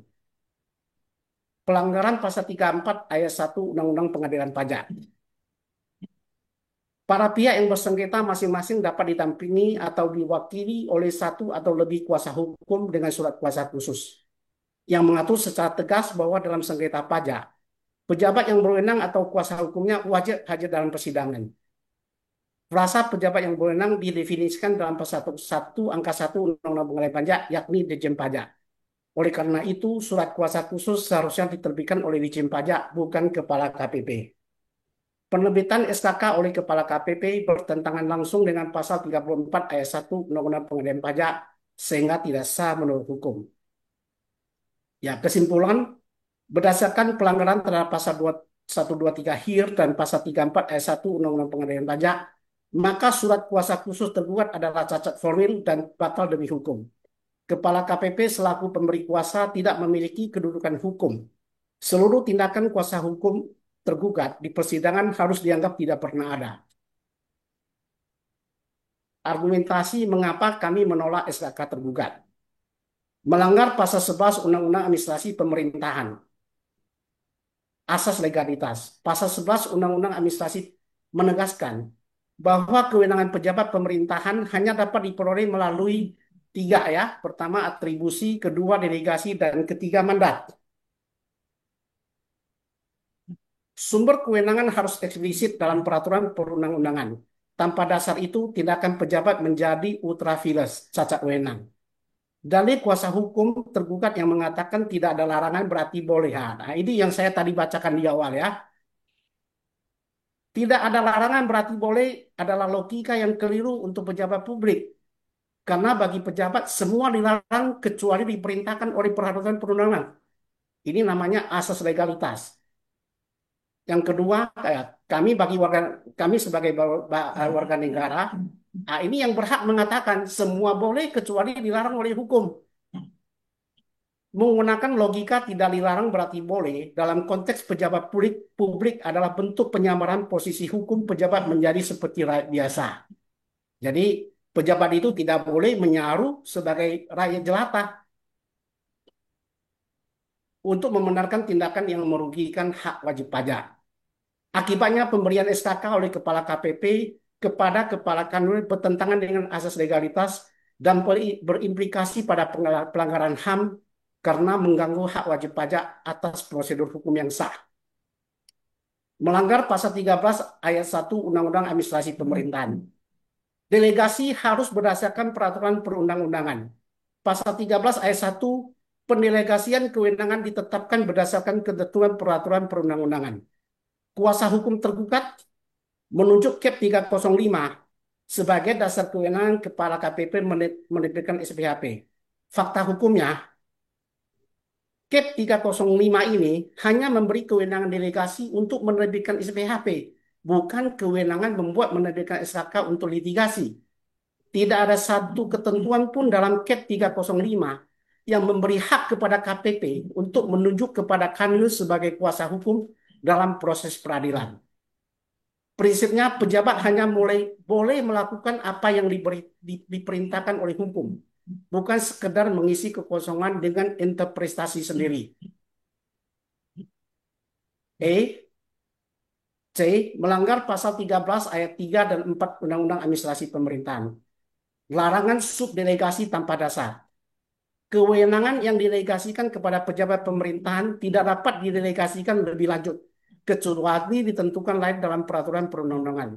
Pelanggaran pasal 34 ayat 1 Undang-Undang Pengadilan Pajak. Para pihak yang bersengketa masing-masing dapat didampingi atau diwakili oleh satu atau lebih kuasa hukum dengan surat kuasa khusus, yang mengatur secara tegas bahwa dalam sengketa pajak, pejabat yang berwenang atau kuasa hukumnya wajib hadir dalam persidangan. Frasa pejabat yang berwenang didefinisikan dalam pasal 1 angka 1 Undang-Undang Pengadilan Pajak, yakni Ditjen Pajak. Oleh karena itu, surat kuasa khusus seharusnya diterbitkan oleh Ditjen Pajak, bukan Kepala KPP. Penerbitan SKK oleh Kepala KPP bertentangan langsung dengan pasal 34 ayat 1 Undang-Undang Pengadilan Pajak, sehingga tidak sah menurut hukum. Ya, kesimpulan, berdasarkan pelanggaran terhadap pasal 123 HIR dan pasal 34 ayat 1 Undang-Undang Pengadilan Pajak, maka surat kuasa khusus tergugat adalah cacat formil dan batal demi hukum. Kepala KPP selaku pemberi kuasa tidak memiliki kedudukan hukum. Seluruh tindakan kuasa hukum tergugat di persidangan harus dianggap tidak pernah ada. Argumentasi mengapa kami menolak SKK tergugat. Melanggar pasal 11 Undang-Undang Administrasi Pemerintahan. Asas legalitas. Pasal 11 Undang-Undang Administrasi menegaskan bahwa kewenangan pejabat pemerintahan hanya dapat diperoleh melalui 3 ya. Pertama atribusi, kedua delegasi, dan ketiga mandat. Sumber kewenangan harus eksplisit dalam peraturan perundang-undangan. Tanpa dasar itu, tindakan pejabat menjadi ultravirus, cacat wewenang. Dalil kuasa hukum tergugat yang mengatakan tidak ada larangan berarti boleh. Nah, ini yang saya tadi bacakan di awal ya. Tidak ada larangan berarti boleh adalah logika yang keliru untuk pejabat publik. Karena bagi pejabat semua dilarang kecuali diperintahkan oleh peraturan perundangan. Ini namanya asas legalitas. Yang kedua, kami sebagai warga negara, ini yang berhak mengatakan semua boleh kecuali dilarang oleh hukum. Menggunakan logika tidak dilarang berarti boleh dalam konteks pejabat publik adalah bentuk penyamaran posisi hukum pejabat menjadi seperti rakyat biasa. Jadi pejabat itu tidak boleh menyaruh sebagai rakyat jelata untuk membenarkan tindakan yang merugikan hak wajib pajak. Akibatnya pemberian SKK oleh Kepala KPP kepada Kepala Kanwil bertentangan dengan asas legalitas dan berimplikasi pada pelanggaran HAM karena mengganggu hak wajib pajak atas prosedur hukum yang sah. Melanggar pasal 13 ayat 1 Undang-Undang Administrasi Pemerintahan. Delegasi harus berdasarkan peraturan perundang-undangan. Pasal 13 ayat 1, pendelegasian kewenangan ditetapkan berdasarkan ketentuan peraturan perundang-undangan. Kuasa hukum tergugat menunjuk Cap 305 sebagai dasar kewenangan Kepala KPP menerbitkan SPHP. Fakta hukumnya, Cap 305 ini hanya memberi kewenangan delegasi untuk menerbitkan SPHP, bukan kewenangan membuat menerbitkan SKK untuk litigasi. Tidak ada satu ketentuan pun dalam Cap 305 yang memberi hak kepada KPP untuk menunjuk kepada Kanwil sebagai kuasa hukum dalam proses peradilan. Prinsipnya pejabat hanya boleh melakukan apa yang diperintahkan oleh hukum, bukan sekedar mengisi kekosongan dengan interpretasi sendiri. C. Melanggar pasal 13 ayat 3 dan 4 Undang-Undang Administrasi Pemerintahan. Larangan subdelegasi tanpa dasar. Kewenangan yang didelegasikan kepada pejabat pemerintahan tidak dapat didelegasikan lebih lanjut, kecuali ditentukan lain dalam peraturan perundang-undangan.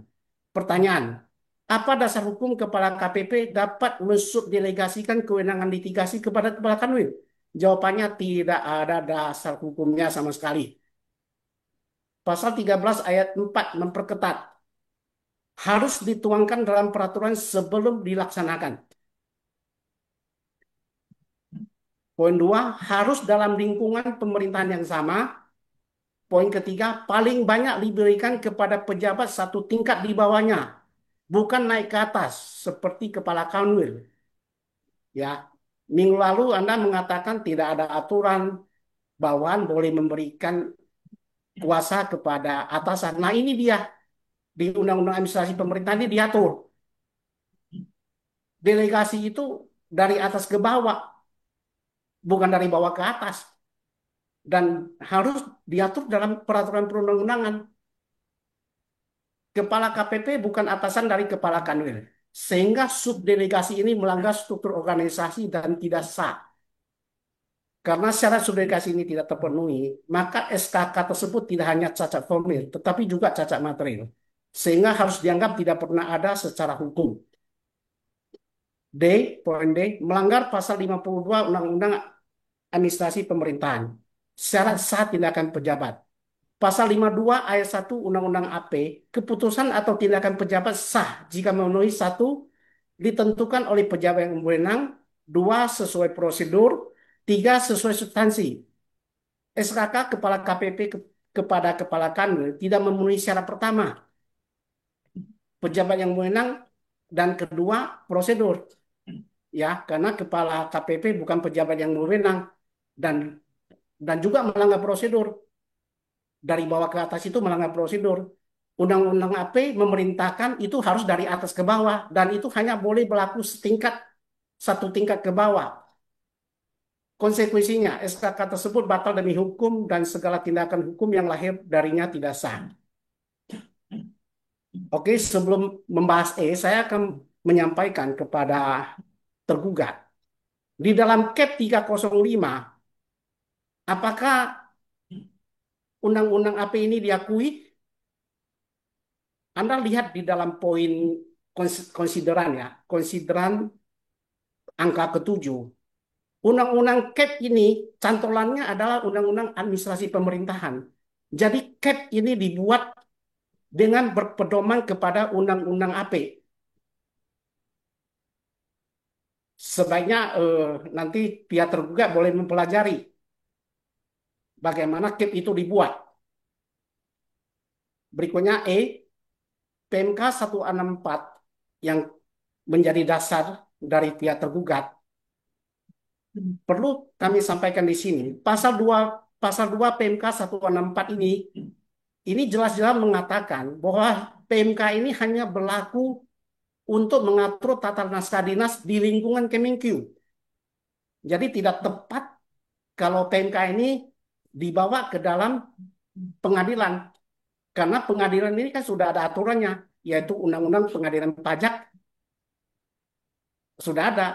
Pertanyaan, apa dasar hukum Kepala KPP dapat mensubdelegasikan kewenangan litigasi kepada Kepala Kanwil? Jawabannya tidak ada dasar hukumnya sama sekali. Pasal 13 ayat 4 memperketat. Harus dituangkan dalam peraturan sebelum dilaksanakan. Poin 2, harus dalam lingkungan pemerintahan yang sama. Poin ketiga, paling banyak diberikan kepada pejabat satu tingkat di bawahnya, bukan naik ke atas seperti Kepala Kanwil. Ya, minggu lalu Anda mengatakan tidak ada aturan bawahan boleh memberikan kuasa kepada atasan. Nah, ini dia di Undang-Undang Administrasi Pemerintahan ini diatur. Delegasi itu dari atas ke bawah, bukan dari bawah ke atas. Dan harus diatur dalam peraturan perundang-undangan. Kepala KPP bukan atasan dari Kepala Kanwil. Sehingga subdelegasi ini melanggar struktur organisasi dan tidak sah. Karena syarat subdelegasi ini tidak terpenuhi, maka SKK tersebut tidak hanya cacat formil, tetapi juga cacat material. Sehingga harus dianggap tidak pernah ada secara hukum. Poin D, melanggar pasal 52 Undang-Undang Administrasi Pemerintahan. Syarat sah tindakan pejabat. Pasal 52 ayat 1 Undang-Undang AP, keputusan atau tindakan pejabat sah jika memenuhi 1, ditentukan oleh pejabat yang berwenang, 2, sesuai prosedur, 3, sesuai substansi. SKK Kepala KPP kepada Kepala Kanwil tidak memenuhi syarat pertama, pejabat yang berwenang, dan kedua, prosedur. Ya, karena Kepala KPP bukan pejabat yang berwenang dan juga melanggar prosedur. Dari bawah ke atas itu melanggar prosedur. Undang-Undang AP memerintahkan itu harus dari atas ke bawah dan itu hanya boleh berlaku satu tingkat ke bawah. Konsekuensinya SKK tersebut batal demi hukum dan segala tindakan hukum yang lahir darinya tidak sah. Oke, sebelum membahas saya akan menyampaikan kepada tergugat. Di dalam Cap 305, apakah Undang-Undang AP ini diakui? Anda lihat di dalam poin konsideran ya, konsideran angka ketujuh. Undang-Undang CAP ini cantolannya adalah Undang-Undang Administrasi Pemerintahan. Jadi CAP ini dibuat dengan berpedoman kepada Undang-Undang AP. sebaiknya nanti pihak tergugat boleh mempelajari bagaimana KIP itu dibuat. Berikutnya PMK 164 yang menjadi dasar dari pihak tergugat perlu kami sampaikan di sini. Pasal 2 PMK 164 ini jelas-jelas mengatakan bahwa PMK ini hanya berlaku untuk mengatur tata naskah dinas di lingkungan Kemenkyu. Jadi tidak tepat kalau PMK ini dibawa ke dalam pengadilan. Karena pengadilan ini kan sudah ada aturannya, yaitu Undang-Undang Pengadilan Pajak sudah ada.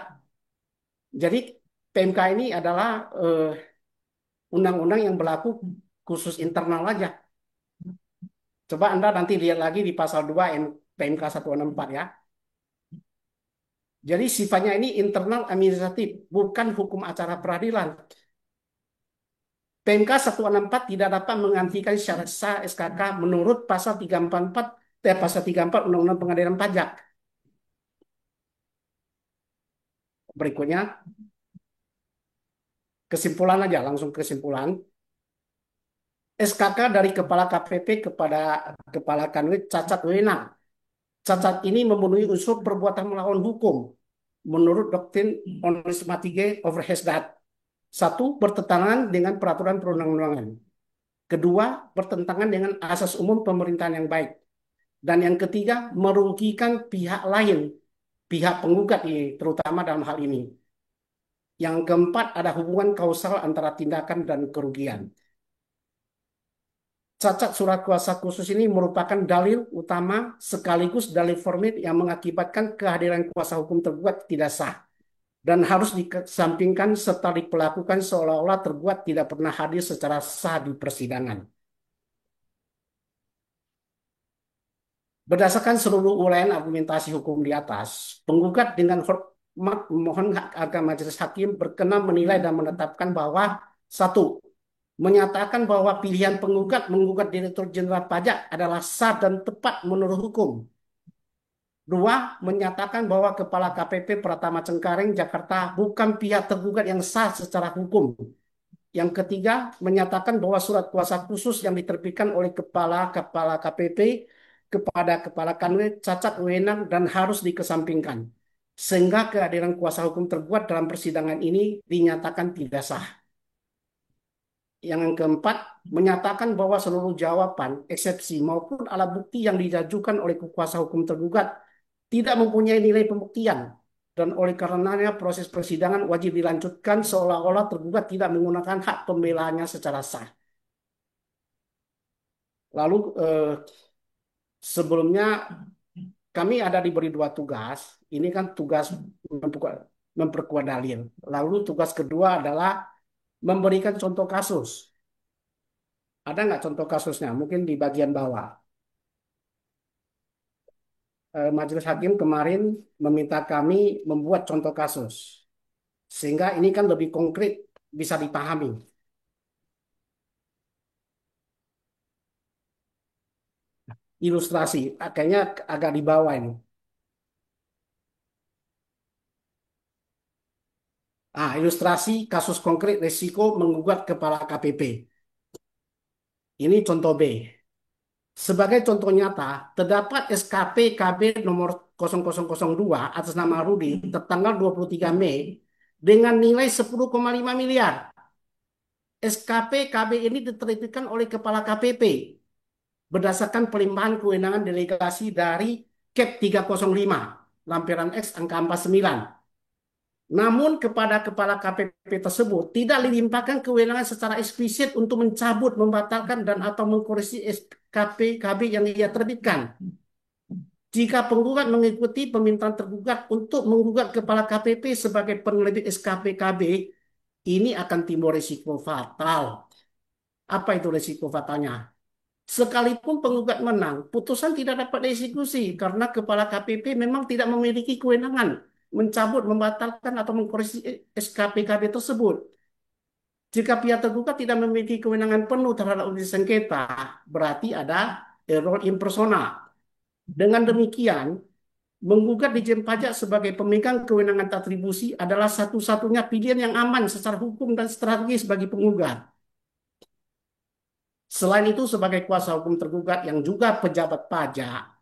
Jadi PMK ini adalah undang-undang yang berlaku khusus internal aja. Coba Anda nanti lihat lagi di pasal 2 PMK 164 ya. Jadi sifatnya ini internal administratif, bukan hukum acara peradilan. PMK 164 tidak dapat menggantikan syarat sah SKK menurut pasal 344 pasal 34 Undang-Undang Pengadilan Pajak. Berikutnya kesimpulan aja, langsung kesimpulan. SKK dari Kepala KPP kepada Kepala Kanwil cacat wewenang. Cacat ini memenuhi unsur perbuatan melawan hukum menurut doktrin Onisma 3 Overhesdat. 1. Bertentangan dengan peraturan perundang-undangan. Kedua, bertentangan dengan asas umum pemerintahan yang baik. Dan yang ketiga, merugikan pihak lain, pihak penggugat ini, terutama dalam hal ini. Yang keempat, ada hubungan kausal antara tindakan dan kerugian. Cacat surat kuasa khusus ini merupakan dalil utama sekaligus dalil formil yang mengakibatkan kehadiran kuasa hukum tergugat tidak sah dan harus dikesampingkan serta diperlakukan seolah-olah tergugat tidak pernah hadir secara sah di persidangan. Berdasarkan seluruh uraian argumentasi hukum di atas, penggugat dengan hormat memohon agar majelis hakim berkenan menilai dan menetapkan bahwa 1. Menyatakan bahwa pilihan penggugat menggugat Direktur Jenderal Pajak adalah sah dan tepat menurut hukum. 2. Menyatakan bahwa Kepala KPP Pratama Cengkareng Jakarta bukan pihak tergugat yang sah secara hukum. Yang ketiga, menyatakan bahwa surat kuasa khusus yang diterbitkan oleh Kepala KPP kepada Kepala Kanwil cacat wewenang dan harus dikesampingkan. Sehingga kehadiran kuasa hukum tergugat dalam persidangan ini dinyatakan tidak sah. Yang keempat, menyatakan bahwa seluruh jawaban, eksepsi maupun alat bukti yang diajukan oleh kuasa hukum tergugat tidak mempunyai nilai pembuktian dan oleh karenanya proses persidangan wajib dilanjutkan seolah-olah tergugat tidak menggunakan hak pembelaannya secara sah. Lalu sebelumnya kami ada diberi 2 tugas. Ini kan tugas memperkuat dalil. Lalu tugas kedua adalah memberikan contoh kasus. Ada nggak contoh kasusnya? Mungkin di bagian bawah. Majelis Hakim kemarin meminta kami membuat contoh kasus. Sehingga ini kan lebih konkret, bisa dipahami. Ilustrasi, kayaknya agak di bawah ini. Ilustrasi kasus konkret risiko menggugat Kepala KPP. Ini contoh B. Sebagai contoh nyata, terdapat SKP KB nomor 0002 atas nama Rudi tertanggal 23 Mei dengan nilai 10,5 miliar. SKP KB ini diterbitkan oleh Kepala KPP berdasarkan pelimpahan kewenangan delegasi dari KEP 305, lampiran X angka 49. Namun kepada Kepala KPP tersebut tidak dilimpahkan kewenangan secara eksplisit untuk mencabut, membatalkan, dan atau mengkoreksi SKP KB yang ia terbitkan. Jika penggugat mengikuti permintaan tergugat untuk menggugat Kepala KPP sebagai penerbit SKP KB, ini akan timbul risiko fatal. Apa itu risiko fatalnya? Sekalipun penggugat menang, putusan tidak dapat dieksekusi karena Kepala KPP memang tidak memiliki kewenangan mencabut, membatalkan, atau mengkoreksi SKPKB tersebut. Jika pihak tergugat tidak memiliki kewenangan penuh terhadap uji sengketa, berarti ada error in persona. Dengan demikian, Menggugat Ditjen Pajak sebagai pemegang kewenangan atribusi adalah satu-satunya pilihan yang aman secara hukum dan strategis bagi penggugat. Selain itu, sebagai kuasa hukum tergugat yang juga pejabat pajak,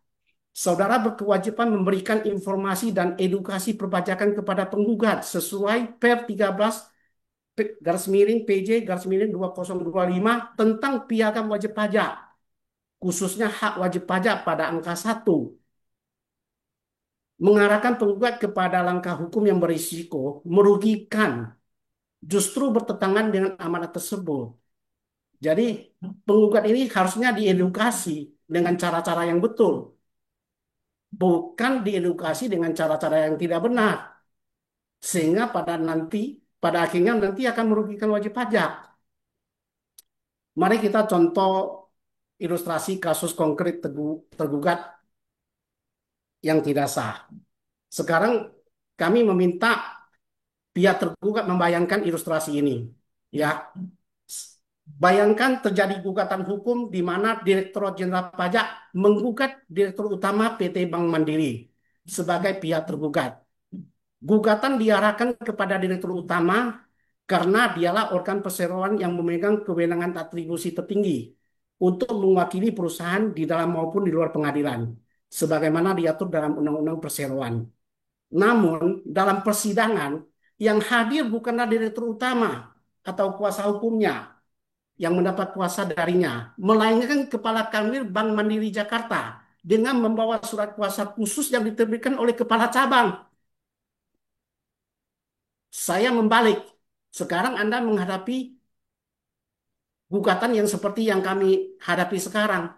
saudara berkewajiban memberikan informasi dan edukasi perpajakan kepada penggugat sesuai Per 13 garis miring PJ garis miring 2025 tentang piagam wajib pajak, khususnya hak wajib pajak pada angka 1. Mengarahkan penggugat kepada langkah hukum yang berisiko merugikan, justru bertentangan dengan amanat tersebut. Jadi penggugat ini harusnya diedukasi dengan cara-cara yang betul, bukan diedukasi dengan cara-cara yang tidak benar, sehingga pada akhirnya nanti akan merugikan wajib pajak. Mari kita contoh ilustrasi kasus konkret tergugat yang tidak sah. Sekarang kami meminta pihak tergugat membayangkan ilustrasi ini. Ya, bayangkan terjadi gugatan hukum di mana Direktorat Jenderal Pajak menggugat Direktur Utama PT Bank Mandiri sebagai pihak tergugat. Gugatan diarahkan kepada Direktur Utama karena dialah organ perseroan yang memegang kewenangan atribusi tertinggi untuk mewakili perusahaan di dalam maupun di luar pengadilan, sebagaimana diatur dalam Undang-Undang Perseroan. Namun, dalam persidangan, yang hadir bukanlah Direktur Utama atau kuasa hukumnya yang mendapat kuasa darinya, melainkan Kepala Kanwil Bank Mandiri Jakarta dengan membawa surat kuasa khusus yang diterbitkan oleh Kepala Cabang. Saya membalik. Sekarang Anda menghadapi gugatan yang seperti yang kami hadapi sekarang.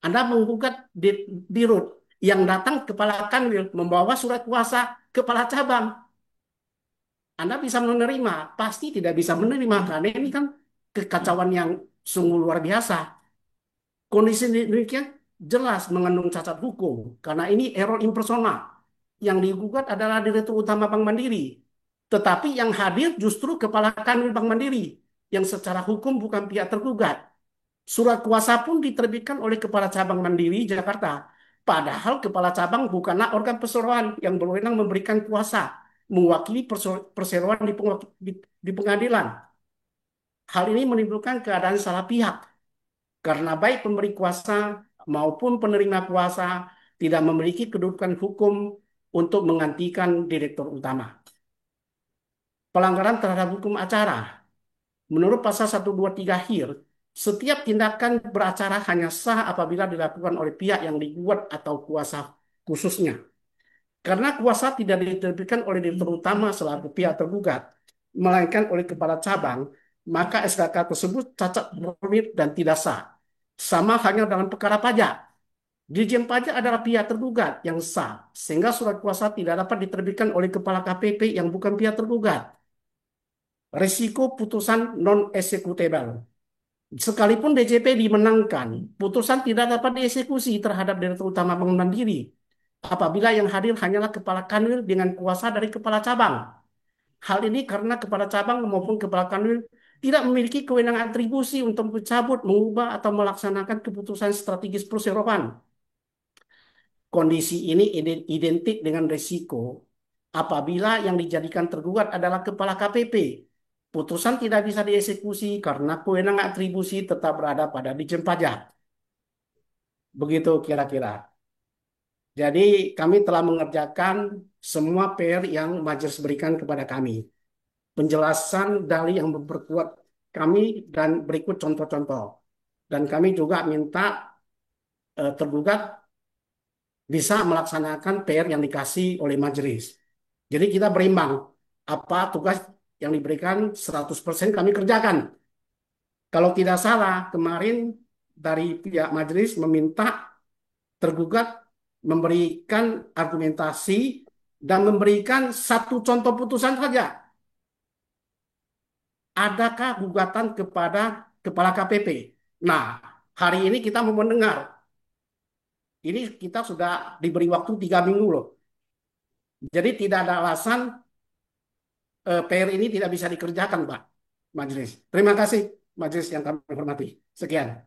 Anda menggugat di RUT yang datang Kepala Kanwil membawa surat kuasa Kepala Cabang. Anda bisa menerima, pasti tidak bisa menerima karena ini kan kekacauan yang sungguh luar biasa. Kondisi demikian jelas mengandung cacat hukum karena ini error impersonal. Yang digugat adalah Direktur Utama Bank Mandiri, tetapi yang hadir justru Kepala Kanwil Bank Mandiri yang secara hukum bukan pihak tergugat. Surat kuasa pun diterbitkan oleh Kepala Cabang Mandiri Jakarta. Padahal Kepala Cabang bukanlah organ perseroan yang berwenang memberikan kuasa mewakili perseroan di pengadilan. Hal ini menimbulkan keadaan salah pihak karena baik pemberi kuasa maupun penerima kuasa tidak memiliki kedudukan hukum untuk menggantikan direktur utama. Pelanggaran terhadap hukum acara. Menurut pasal 123 HIR, setiap tindakan beracara hanya sah apabila dilakukan oleh pihak yang digugat atau kuasa khususnya. Karena kuasa tidak diterbitkan oleh direktur utama selaku pihak tergugat, melainkan oleh kepala cabang, maka SKK tersebut cacat formil dan tidak sah. Sama halnya dalam perkara pajak. Dirjen Pajak adalah pihak tergugat yang sah, sehingga surat kuasa tidak dapat diterbitkan oleh kepala KPP yang bukan pihak tergugat. Risiko putusan non-executable. Sekalipun DJP dimenangkan, putusan tidak dapat dieksekusi terhadap Direktur Utama Bank Mandiri apabila yang hadir hanyalah Kepala Kanwil dengan kuasa dari Kepala Cabang. Hal ini karena Kepala Cabang maupun Kepala Kanwil tidak memiliki kewenangan atribusi untuk mencabut, mengubah, atau melaksanakan keputusan strategis perseroan. Kondisi ini identik dengan risiko apabila yang dijadikan tergugat adalah Kepala KPP. Putusan tidak bisa dieksekusi karena kewenangan atribusi tetap berada pada Ditjen Pajak. Begitu kira-kira. Jadi kami telah mengerjakan semua PR yang majelis berikan kepada kami. Penjelasan dalih yang memperkuat kami dan berikut contoh-contoh. Dan kami juga minta tergugat bisa melaksanakan PR yang dikasih oleh majelis. Jadi kita berimbang. Apa tugas yang diberikan 100% kami kerjakan. Kalau tidak salah, kemarin dari pihak majelis meminta tergugat memberikan argumentasi dan memberikan satu contoh putusan saja. Adakah gugatan kepada Kepala KPP? Nah, hari ini kita mau mendengar. Ini kita sudah diberi waktu 3 minggu loh. Jadi tidak ada alasan PR ini tidak bisa dikerjakan, Pak Majelis. Terima kasih, Majelis yang kami hormati. Sekian.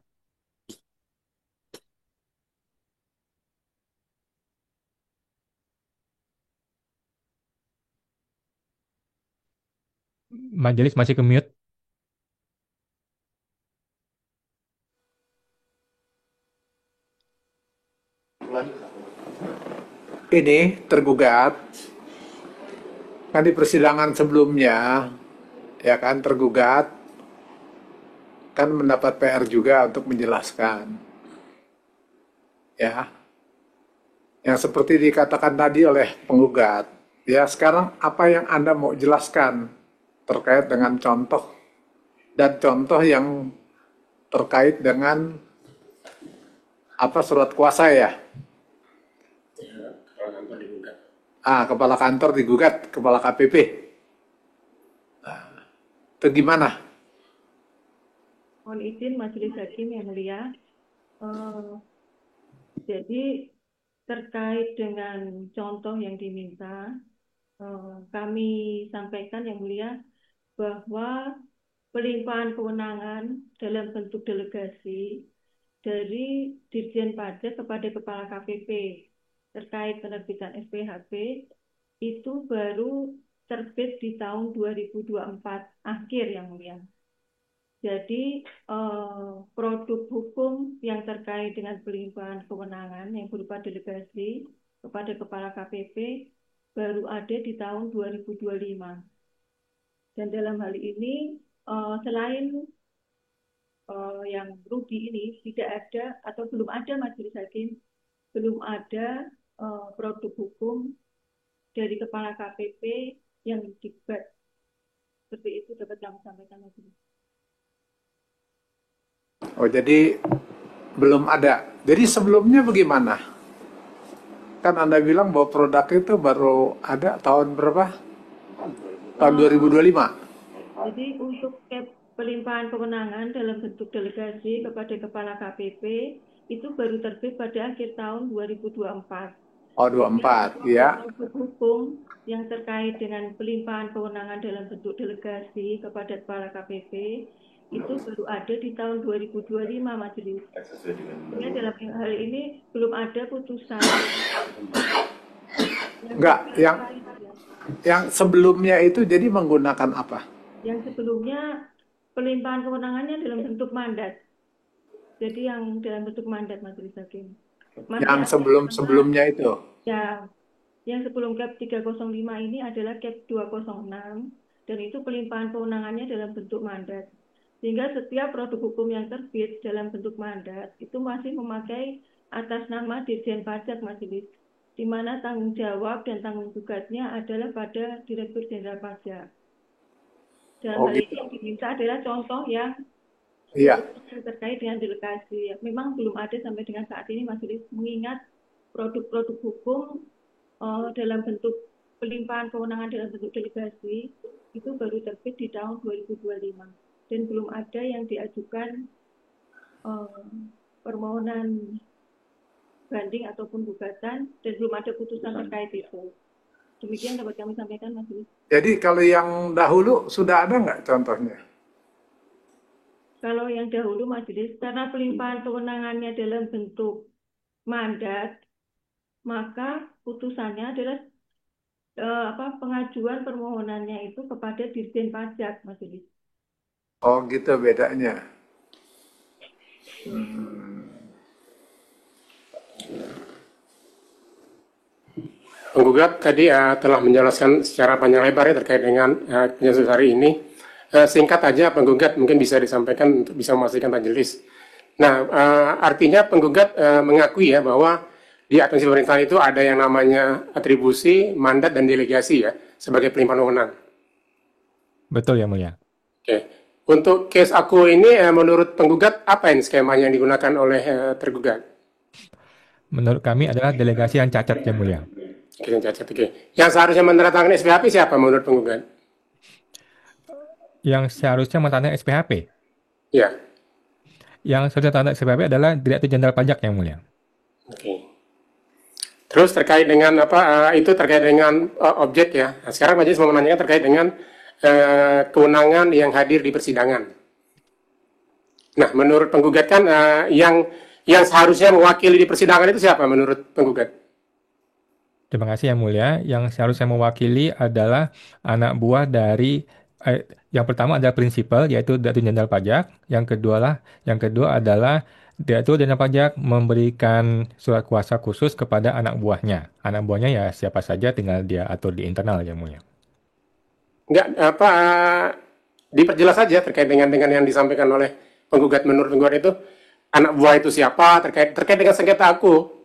Majelis masih ke mute. Ini tergugat kan di persidangan sebelumnya, ya kan, tergugat kan mendapat PR juga untuk menjelaskan, ya, yang seperti dikatakan tadi oleh penggugat. Ya, sekarang apa yang Anda mau jelaskan terkait dengan contoh dan contoh yang terkait dengan apa, surat kuasa ya? Kepala kantor digugat, kepala KPP. Itu gimana? Mohon izin Majelis Hakim yang mulia. Jadi terkait dengan contoh yang diminta, kami sampaikan yang mulia bahwa pelimpahan kewenangan dalam bentuk delegasi dari Dirjen Pajak kepada Kepala KPP terkait penerbitan SPHP itu baru terbit di tahun 2024 akhir yang mulia. Jadi produk hukum yang terkait dengan pelimpahan kewenangan yang berupa delegasi kepada Kepala KPP baru ada di tahun 2025. Dan dalam hal ini selain yang rugi ini tidak ada atau belum ada Majelis Hakim, belum ada produk hukum dari Kepala KPP yang digugat. Seperti itu dapat kami sampaikan Majelis. Oh, jadi belum ada. Jadi sebelumnya bagaimana? Kan Anda bilang bahwa produk itu baru ada tahun berapa? Tahun 2025. Jadi untuk pelimpahan kewenangan dalam bentuk delegasi kepada Kepala KPP itu baru terbit pada akhir tahun 2024. Oh, 24, ya. Produk hukum yang terkait dengan pelimpahan kewenangan dalam bentuk delegasi kepada Kepala KPP itu baru ada di tahun 2025 Majelis. Ya, dalam hal ini belum ada putusan. Enggak, yang sebelumnya itu jadi menggunakan apa? Yang sebelumnya pelimpahan kewenangannya dalam bentuk mandat. Jadi yang dalam bentuk mandat Majelis Hakim. Yang sebelum-sebelumnya itu? Ya, yang sebelum Cap 305 ini adalah Cap 206 dan itu pelimpahan kewenangannya dalam bentuk mandat. Sehingga setiap produk hukum yang terbit dalam bentuk mandat itu masih memakai atas nama Dirjen Pajak Majelis, di mana tanggung jawab dan tanggung jawabnya adalah pada Direktur Jenderal Pajak. Dalam hal ini yang diminta adalah contoh yang terkait dengan delegasi. Memang belum ada sampai dengan saat ini Majelis, mengingat produk-produk hukum dalam bentuk pelimpahan kewenangan dalam bentuk delegasi itu baru terbit di tahun 2025 dan belum ada yang diajukan permohonan banding ataupun gugatan dan belum ada putusan terkait itu. Demikian dapat kami sampaikan Majelis. Jadi kalau yang dahulu sudah ada nggak contohnya? Kalau yang dahulu Majelis, karena pelimpahan kewenangannya dalam bentuk mandat, maka putusannya adalah pengajuan permohonannya itu kepada Dirjen Pajak Majelis. Oh gitu bedanya. Penggugat tadi telah menjelaskan secara panjang lebar ya terkait dengan kasus hari ini. Singkat aja penggugat mungkin bisa disampaikan untuk bisa memastikan majelis. Nah, artinya penggugat mengakui ya bahwa di administrasi pemerintahan itu ada yang namanya atribusi, mandat, dan delegasi ya sebagai pelimpahan wewenang. Betul ya mulia. Oke. Untuk case aku ini menurut penggugat apa ini skemanya yang digunakan oleh tergugat? Menurut kami adalah delegasi yang cacat yang mulia. Oke, yang cacat. Oke. Yang seharusnya menandatangani SPHP siapa menurut penggugat? Yang seharusnya menandatangani SPHP? Ya. Yang seharusnya menandatangani SPHP adalah Direktur Jenderal Pajak yang mulia. Oke. Terus terkait dengan apa? Itu terkait dengan objek ya. Nah, sekarang majelis mau menanyakan terkait dengan kewenangan yang hadir di persidangan. Nah, menurut penggugat kan yang seharusnya mewakili di persidangan itu siapa menurut penggugat? Terima kasih yang mulia. Yang seharusnya mewakili adalah anak buah dari Yang pertama adalah prinsipal, yaitu Direktur Jenderal Pajak. Yang kedua adalah Direktur Jenderal Pajak memberikan surat kuasa khusus kepada anak buahnya. Anak buahnya ya siapa saja, tinggal dia atur di internal yang mulia. Enggak, diperjelas saja terkait dengan yang disampaikan oleh penggugat. Menurut penggugat itu anak buah itu siapa, terkait dengan sengketa aku.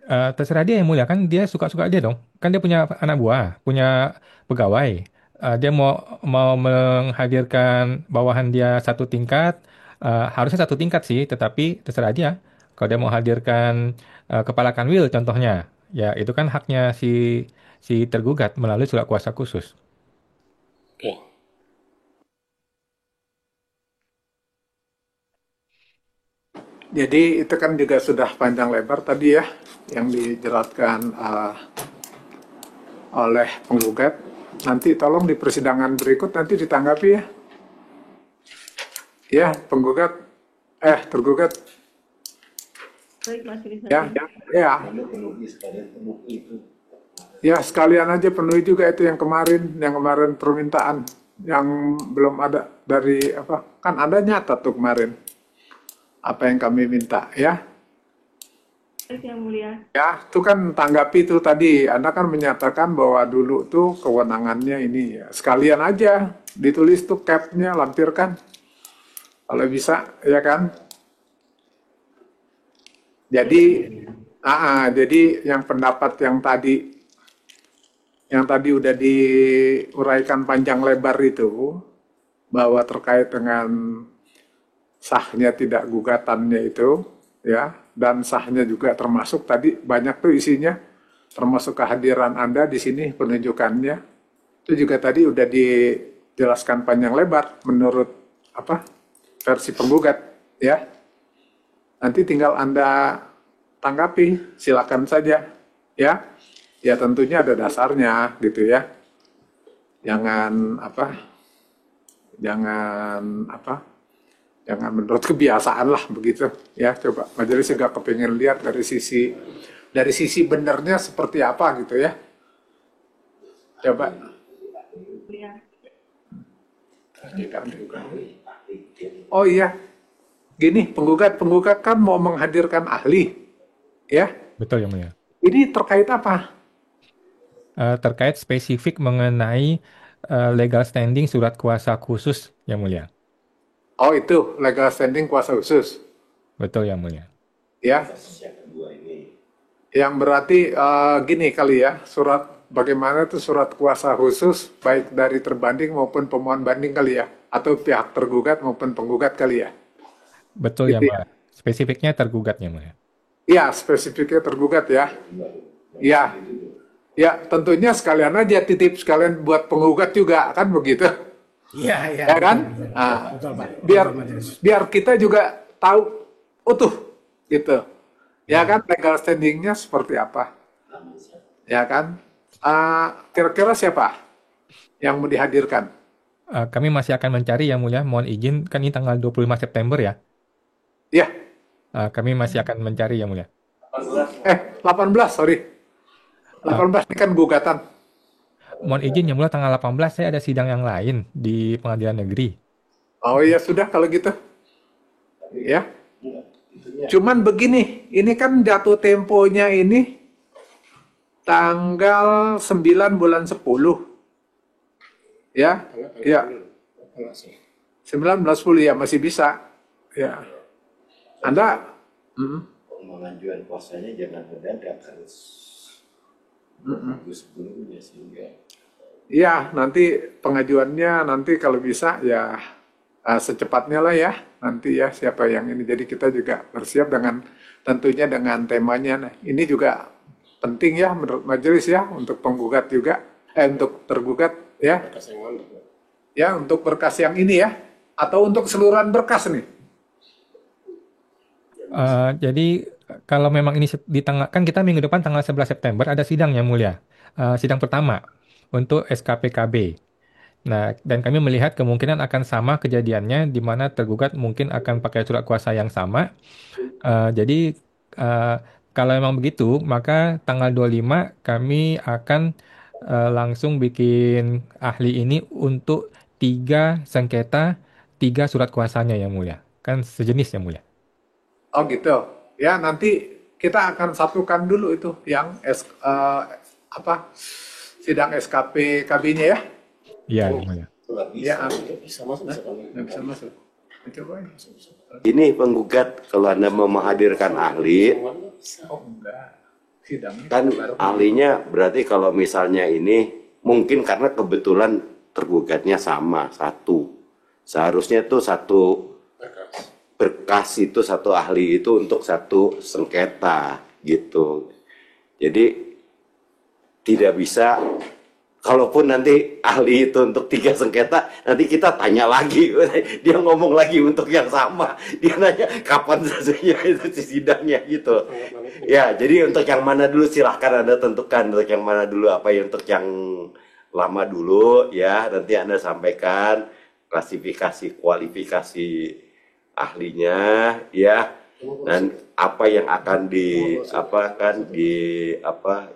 Terserah dia yang mulia, kan dia suka-suka dia dong. Kan dia punya anak buah, punya pegawai. Dia mau menghadirkan bawahan dia satu tingkat, harusnya satu tingkat sih, tetapi terserah dia. Kalau dia mau hadirkan kepala kanwil contohnya, ya itu kan haknya si tergugat melalui surat kuasa khusus. Oke. Jadi itu kan juga sudah panjang lebar tadi ya, yang dijelaskan oleh penggugat. Nanti tolong di persidangan berikut nanti ditanggapi ya. Ya, tergugat. Baik, Majelis Ya, Hakim. ya. Ya, sekalian aja penuhi juga itu yang kemarin permintaan yang belum ada dari apa? Kan ada nyata tuh kemarin. Apa yang kami minta ya. Baik, Yang Mulia. Ya, itu kan tanggapi itu tadi. Anda kan menyatakan bahwa dulu tuh kewenangannya ini ya. Sekalian aja ditulis tuh cap-nya, lampirkan. Kalau bisa, ya kan? Jadi, jadi yang pendapat yang tadi udah diuraikan panjang lebar itu, bahwa terkait dengan sahnya tidak gugatannya itu, ya, dan sahnya juga termasuk tadi banyak tuh isinya, termasuk kehadiran Anda di sini penunjukannya, itu juga tadi udah dijelaskan panjang lebar menurut versi penggugat, ya. Nanti tinggal Anda tanggapi, silakan saja, ya. Ya tentunya ada dasarnya gitu ya. Jangan menurut kebiasaan lah begitu ya. Coba majelis juga kepingin lihat dari sisi benernya seperti apa gitu ya. Coba. Mulia. Oh iya, gini penggugat kan mau menghadirkan ahli, ya. Betul yang mulia. Ini terkait apa? Terkait spesifik mengenai legal standing surat kuasa khusus yang mulia. Oh itu legal standing kuasa khusus. Betul yang mulia. Ya. Yang berarti gini kali ya, bagaimana tuh surat kuasa khusus baik dari terbanding maupun pemohon banding kali ya, atau pihak tergugat maupun penggugat kali ya. Betul yang Gitu mulia. Spesifiknya tergugatnya mulia. Iya, spesifiknya tergugat ya. Iya. Ya, tentunya sekalian aja titip sekalian buat penggugat juga kan begitu. Iya, iya. Ya kan? Betul, Nah, betul, Pak. biar kita juga tahu utuh gitu. Ya kan legal standingnya seperti apa? Ya kan? Kira-kira siapa yang mau dihadirkan? Kami masih akan mencari yang mulia. Mohon izin, kan ini tanggal 25 September ya. Ya, Kami masih akan mencari yang mulia. 18, sorry. 18 ini kan gugatan. Mohon izin yang mulia, tanggal 18 saya ada sidang yang lain di pengadilan negeri. Oh iya sudah kalau gitu. Ya. Cuman begini, ini kan jatuh temponya ini tanggal 9 bulan 10. Ya. Ya. 9 bulan 10 ya masih bisa. Ya. Anda Pengajuan kuasanya jangan mendadak, harus nunggu sebelumnya sehingga. Iya, nanti pengajuannya nanti kalau bisa ya secepatnya lah ya. Nanti ya siapa yang ini. Jadi kita juga bersiap tentunya dengan temanya. Nah, ini juga penting ya menurut majelis ya untuk penggugat juga, untuk tergugat ya. Ya, untuk berkas yang ini ya. Atau untuk keseluruhan berkas nih. Jadi kalau memang ini ditanggalkan, kita minggu depan tanggal 11 September ada sidang yang mulia. Sidang pertama untuk SKPKB. Nah, dan kami melihat kemungkinan akan sama kejadiannya di mana tergugat mungkin akan pakai surat kuasa yang sama. Jadi kalau memang begitu, maka tanggal 25 kami akan langsung bikin ahli ini untuk 3 sengketa, 3 surat kuasanya yang mulia. Kan sejenis yang mulia. Oh gitu. Ya, nanti kita akan satukan dulu itu yang apa sidang SKP KB-nya ya. Iya, yang mulia. Ya, nggak bisa masuk. Coba ya. Ini penggugat kalau Anda mau menghadirkan ahli, Oh enggak. Sidangnya kan baru. ahlinya berarti kalau misalnya ini mungkin karena kebetulan tergugatnya sama satu. Seharusnya tuh satu berkas itu satu ahli itu untuk satu sengketa gitu. Jadi tidak bisa, kalaupun nanti ahli itu untuk 3 sengketa, nanti kita tanya lagi, dia ngomong lagi untuk yang sama, dia nanya kapan selesainya itu sidangnya gitu. Ya, jadi untuk yang mana dulu silahkan Anda tentukan, untuk yang mana dulu, apa yang untuk yang lama dulu ya, nanti Anda sampaikan klasifikasi kualifikasi ahlinya ya, dan apa yang akan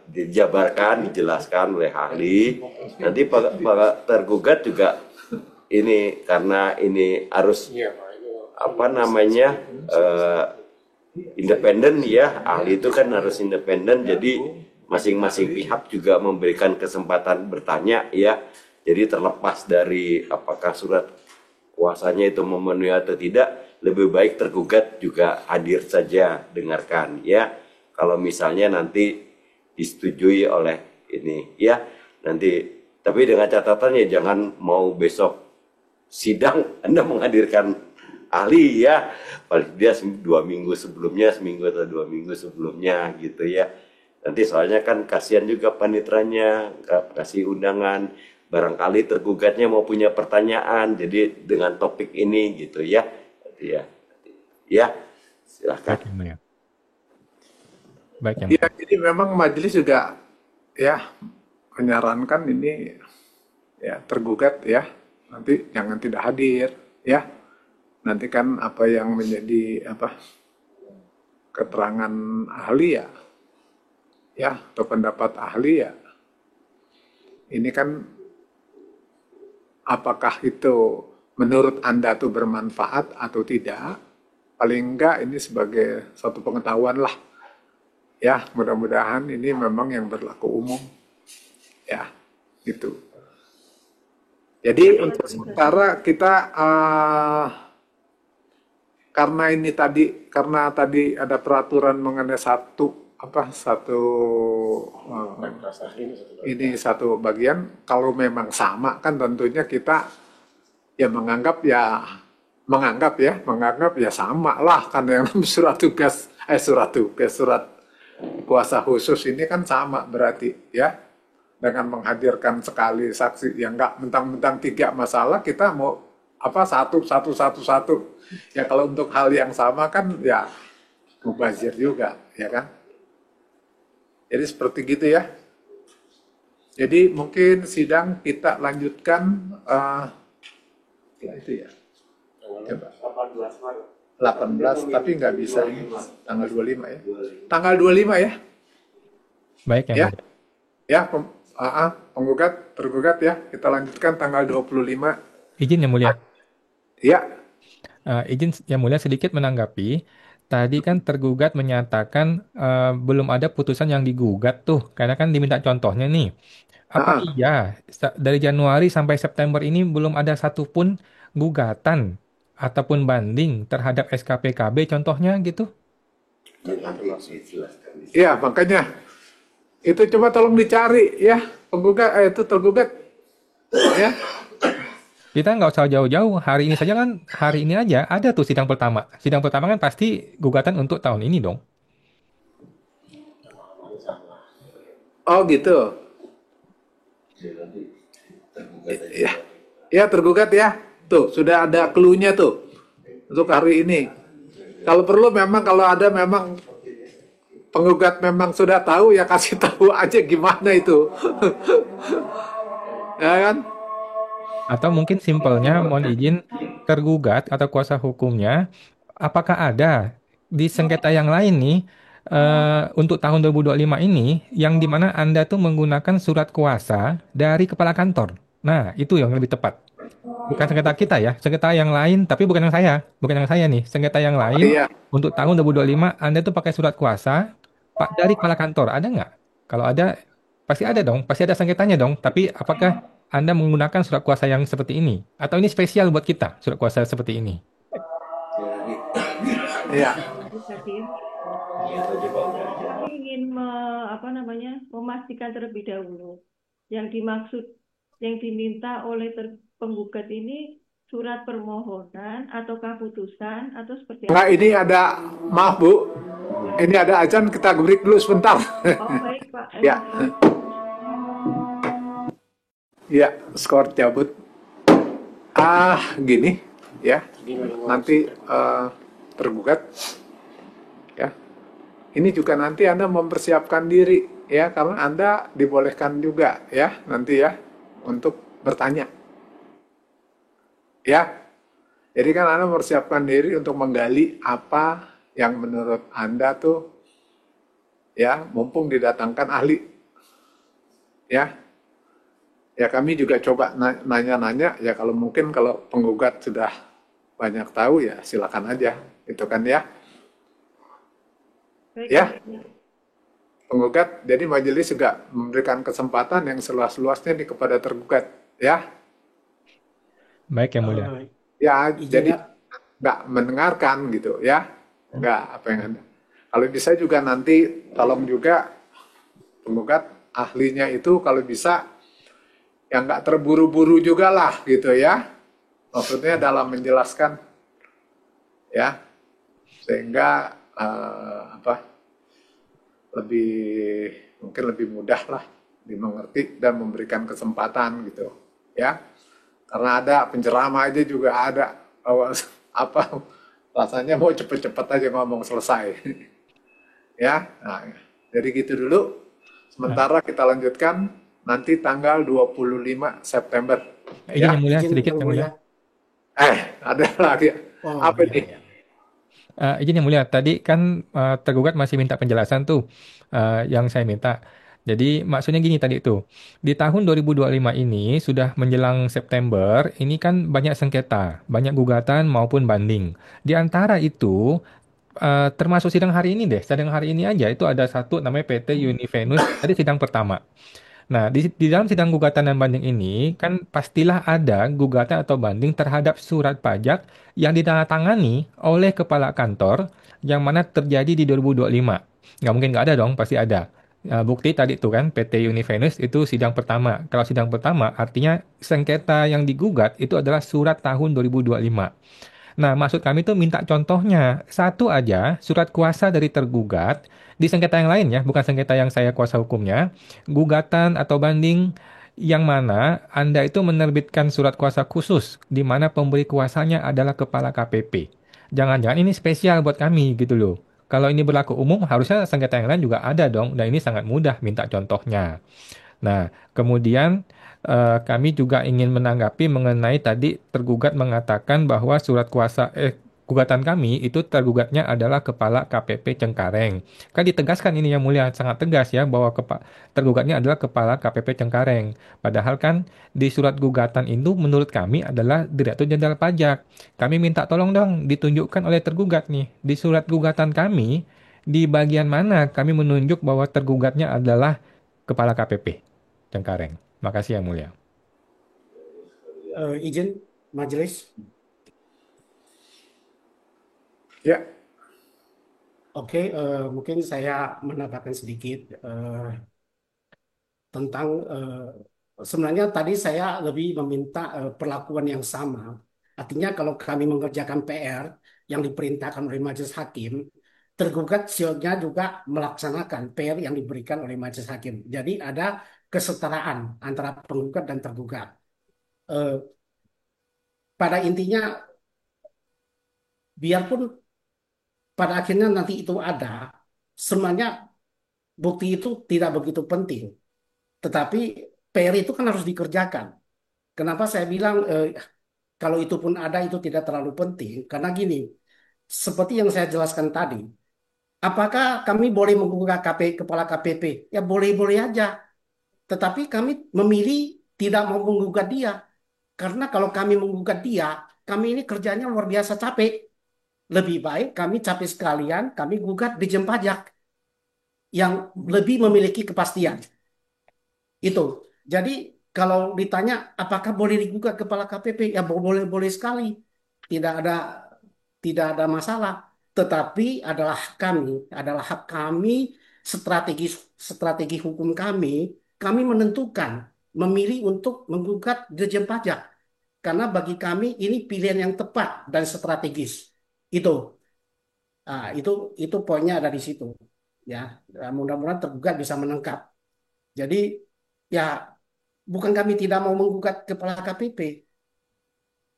dijabarkan dijelaskan oleh ahli. Nanti Pak tergugat juga ini karena ini harus independen ya, ahli itu kan harus independen, jadi masing-masing pihak juga memberikan kesempatan bertanya ya. Jadi terlepas dari apakah surat kuasanya itu memenuhi atau tidak, lebih baik tergugat juga hadir saja, dengarkan ya. Kalau misalnya nanti disetujui oleh ini ya, nanti tapi dengan catatan ya jangan mau besok sidang Anda menghadirkan ahli ya, paling dia 2 minggu sebelumnya, seminggu atau 2 minggu sebelumnya gitu ya. Nanti soalnya kan kasihan juga panitranya, kasih undangan, barangkali tergugatnya mau punya pertanyaan, jadi dengan topik ini gitu ya. Ya, silahkan. Baik, yang mulia. Baik, yang Ya, mulia. jadi memang majelis juga ya menyarankan ini ya tergugat ya nanti jangan tidak hadir ya. Nanti kan apa yang menjadi keterangan ahli ya atau pendapat ahli ya. Ini kan apakah itu menurut Anda tuh bermanfaat atau tidak? Paling enggak ini sebagai satu pengetahuan lah. Ya, mudah-mudahan ini memang yang berlaku umum. Ya, gitu. Jadi untuk sementara kita karena tadi ada peraturan mengenai satu bagian, kalau memang sama kan tentunya kita ya menganggap ya sama lah, karena yang surat kuasa khusus ini kan sama berarti ya, dengan menghadirkan sekali saksi yang enggak mentang-mentang 3 masalah kita mau satu ya. Kalau untuk hal yang sama kan ya mubazir juga ya kan. Jadi seperti gitu ya. Jadi mungkin sidang kita lanjutkan itu ya. Coba. 18 tapi nggak bisa ini tanggal 25 ya. Tanggal 25 ya. Baik, yang Ya. mulia. Ya, penggugat, tergugat ya. Kita lanjutkan tanggal 25. Izin yang mulia. Ya. Izin yang mulia sedikit menanggapi. Tadi kan tergugat menyatakan belum ada putusan yang digugat tuh, karena kan diminta contohnya nih. Apa iya dari Januari sampai September ini belum ada satupun gugatan ataupun banding terhadap SKPKB contohnya gitu? Ya, makanya itu coba tolong dicari ya, penggugat itu tergugat ya. Kita nggak usah jauh-jauh, hari ini saja kan, hari ini aja ada tuh sidang pertama. Sidang pertama kan pasti gugatan untuk tahun ini dong. Oh gitu. Ya, ya tergugat ya. Tuh sudah ada clue-nya tuh untuk hari ini. Kalau perlu memang kalau ada memang penggugat memang sudah tahu ya kasih tahu aja gimana itu. Ya kan? Atau mungkin simpelnya mohon izin tergugat atau kuasa hukumnya apakah ada di sengketa yang lain nih untuk tahun 2025 ini, yang dimana Anda tuh menggunakan surat kuasa dari kepala kantor. Nah, itu yang lebih tepat. Bukan sengketa kita ya, sengketa yang lain, tapi bukan yang saya nih, sengketa yang lain Iya. untuk tahun 2025 Anda tuh pakai surat kuasa Pak dari kepala kantor, ada nggak? Kalau ada, pasti ada dong, pasti ada sengketanya dong. Tapi apakah Anda menggunakan surat kuasa yang seperti ini? Atau ini spesial buat kita, surat kuasa seperti ini? Iya. Majelis Hakim, kami ingin memastikan terlebih dahulu yang dimaksud, yang diminta oleh penggugat ini surat permohonan ataukah putusan atau seperti Enggak, apa? ini ada, maaf Bu, ini ada azan, kita break dulu sebentar. Oh baik Pak, Ya, ya, skor cabut. Gini, ya, nanti tergugat, ya. Ini juga nanti Anda mempersiapkan diri, ya, karena Anda dibolehkan juga, ya, nanti ya, untuk bertanya, ya. Jadi kan Anda mempersiapkan diri untuk menggali apa yang menurut Anda tuh, ya, mumpung didatangkan ahli, ya. Ya kami juga coba nanya-nanya, ya kalau mungkin kalau penggugat sudah banyak tahu ya silakan aja, gitu kan ya. baik Ya, Pak. penggugat, jadi majelis juga memberikan kesempatan yang seluas-luasnya nih kepada tergugat, ya. Baik yang mulia. Ya, Izin jadi ya, nggak mendengarkan gitu ya, nggak apa yang ada. Kalau bisa juga nanti tolong juga penggugat ahlinya itu kalau bisa yang nggak terburu-buru juga lah gitu ya. Maksudnya dalam menjelaskan ya, sehingga lebih mungkin lebih mudah lah dimengerti dan memberikan kesempatan gitu ya. Karena ada penceramah aja juga ada apa rasanya mau cepet-cepet aja ngomong selesai. Ya, nah, jadi gitu dulu. Sementara kita lanjutkan nanti tanggal 25 September. Izin Ya, yang mulia, izin sedikit yang yang mulia. mulia. ada lagi. Oh Apa iya, nih? iya. Izin yang mulia, tadi kan tergugat masih minta penjelasan tuh yang saya minta. Jadi maksudnya gini tadi tuh, di tahun 2025 ini sudah menjelang September, ini kan banyak sengketa, banyak gugatan maupun banding. Di antara itu, termasuk sidang hari ini deh, sidang hari ini aja itu ada satu namanya PT Univenus, tadi sidang pertama. Nah, di dalam sidang gugatan dan banding ini kan pastilah ada gugatan atau banding terhadap surat pajak yang ditandatangani oleh kepala kantor yang mana terjadi di 2025. Nggak mungkin nggak ada dong, pasti ada. Bukti tadi tuh kan PT Univenus itu sidang pertama. Kalau sidang pertama artinya sengketa yang digugat itu adalah surat tahun 2025. Nah, maksud kami tuh minta contohnya. Satu aja, surat kuasa dari tergugat di sengketa yang lain ya, bukan sengketa yang saya kuasa hukumnya. Gugatan atau banding yang mana Anda itu menerbitkan surat kuasa khusus di mana pemberi kuasanya adalah kepala KPP. Jangan-jangan ini spesial buat kami gitu loh. Kalau ini berlaku umum, harusnya sengketa yang lain juga ada dong, dan ini sangat mudah minta contohnya. Nah, kemudian kami juga ingin menanggapi mengenai tadi tergugat mengatakan bahwa gugatan kami itu tergugatnya adalah Kepala KPP Cengkareng. Kan ditegaskan ini yang mulia, sangat tegas ya bahwa tergugatnya adalah Kepala KPP Cengkareng. Padahal kan di surat gugatan itu menurut kami adalah Direktur Jenderal Pajak. Kami minta tolong dong ditunjukkan oleh tergugat nih di surat gugatan kami di bagian mana kami menunjuk bahwa tergugatnya adalah Kepala KPP Cengkareng. Makasih yang mulia. Izin majelis. Ya, Oke, mungkin saya menambahkan sedikit tentang sebenarnya tadi saya lebih meminta perlakuan yang sama. Artinya kalau kami mengerjakan PR yang diperintahkan oleh majelis hakim, tergugat sioknya juga melaksanakan PR yang diberikan oleh majelis hakim. Jadi ada kesetaraan antara penggugat dan tergugat. Eh, pada intinya, biarpun pada akhirnya nanti itu ada, sebenarnya bukti itu tidak begitu penting. Tetapi PR itu kan harus dikerjakan. Kenapa saya bilang kalau itu pun ada itu tidak terlalu penting? Karena gini, seperti yang saya jelaskan tadi, Apakah kami boleh menggugat kepala KPP? Ya boleh-boleh aja. Tetapi kami memilih tidak mau menggugat dia. Karena kalau kami menggugat dia, kami ini kerjanya luar biasa capek. Lebih baik kami capek sekalian, kami gugat Ditjen Pajak yang lebih memiliki kepastian. Itu. Jadi kalau ditanya apakah boleh digugat kepala KPP, ya boleh-boleh sekali. Tidak ada tidak ada masalah. Tetapi adalah hak kami, strategi strategi hukum kami menentukan memilih untuk menggugat Ditjen Pajak karena bagi kami ini pilihan yang tepat dan strategis. Itu. Itu poinnya ada di situ. Ya, mudah-mudahan tergugat bisa menangkap. Jadi ya bukan kami tidak mau menggugat kepala KPP,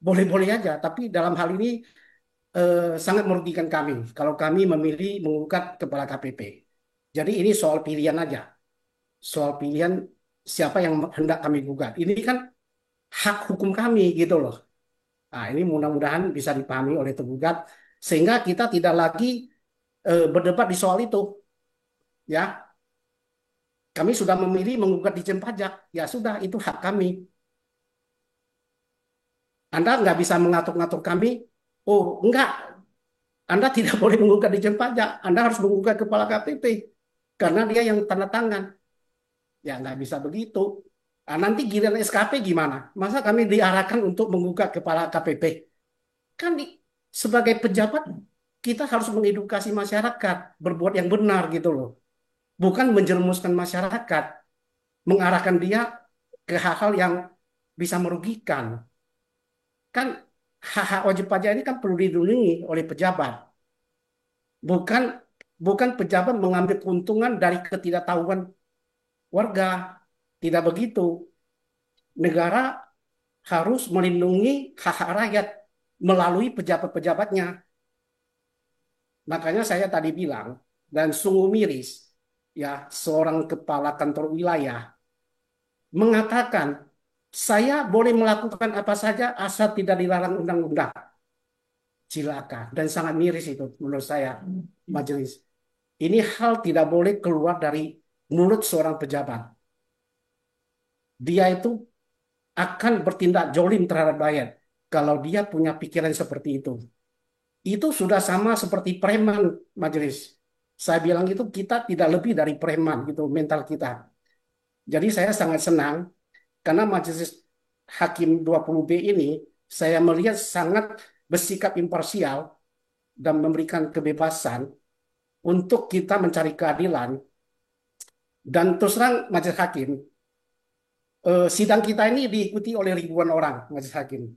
boleh-boleh aja. Tapi dalam hal ini sangat merugikan kami kalau kami memilih menggugat kepala KPP. Jadi ini soal pilihan aja, soal pilihan siapa yang hendak kami gugat. Ini kan hak hukum kami gitu loh. Nah, ini mudah-mudahan bisa dipahami oleh tergugat sehingga kita tidak lagi berdebat di soal itu. Ya, kami sudah memilih menggugat Ditjen Pajak. Ya sudah, itu hak kami. Anda nggak bisa mengatur-ngatur kami. Oh, enggak. Anda tidak boleh menggugat Ditjen Pajak. Anda harus menggugat kepala KPP. Karena dia yang tanda tangan. Ya, nggak bisa begitu. Nah, nanti giliran SKP gimana? Masa kami diarahkan untuk menggugat kepala KPP? Kan sebagai pejabat, kita harus mengedukasi masyarakat. Berbuat yang benar gitu loh. Bukan menjerumuskan masyarakat. Mengarahkan dia ke hal-hal yang bisa merugikan. Kan hak-hak wajib pajak ini kan perlu dilindungi oleh pejabat. Bukan bukan pejabat mengambil keuntungan dari ketidaktahuan warga. Tidak begitu. Negara harus melindungi hak-hak rakyat melalui pejabat-pejabatnya. Makanya saya tadi bilang, dan sungguh miris, ya seorang kepala kantor wilayah mengatakan, saya boleh melakukan apa saja asal tidak dilarang undang-undang. Cilaka. Dan sangat miris itu menurut saya, majelis. Ini hal tidak boleh keluar dari mulut seorang pejabat. Dia itu akan bertindak jolim terhadap rakyat kalau dia punya pikiran seperti itu. Itu sudah sama seperti preman, majelis. Saya bilang itu kita tidak lebih dari preman gitu mental kita. Jadi saya sangat senang karena majelis Hakim 20B ini saya melihat sangat bersikap imparsial dan memberikan kebebasan untuk kita mencari keadilan. Dan terus terang majelis hakim, sidang kita ini diikuti oleh ribuan orang majelis hakim.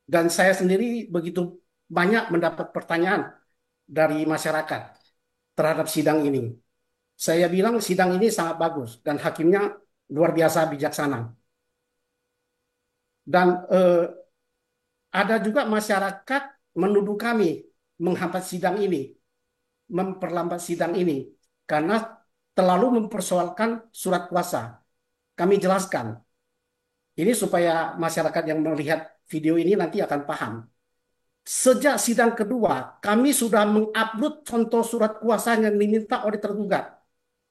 Dan saya sendiri begitu banyak mendapat pertanyaan dari masyarakat terhadap sidang ini. Saya bilang sidang ini sangat bagus dan hakimnya luar biasa bijaksana. Dan ada juga masyarakat menuduh kami menghambat sidang ini, memperlambat sidang ini, karena terlalu mempersoalkan surat kuasa. Kami jelaskan, ini supaya masyarakat yang melihat video ini nanti akan paham. Sejak sidang kedua, kami sudah mengupload contoh surat kuasa yang diminta oleh tergugat.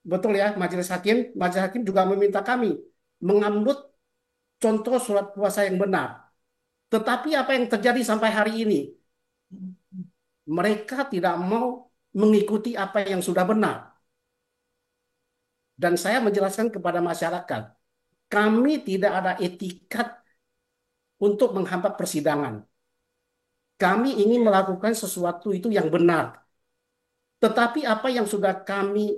Betul ya, majelis hakim? Majelis hakim juga meminta kami mengupload contoh surat kuasa yang benar. Tetapi apa yang terjadi sampai hari ini? Mereka tidak mau mengikuti apa yang sudah benar. Dan saya menjelaskan kepada masyarakat, kami tidak ada etikat untuk menghambat persidangan. Kami ingin melakukan sesuatu itu yang benar. Tetapi apa yang sudah kami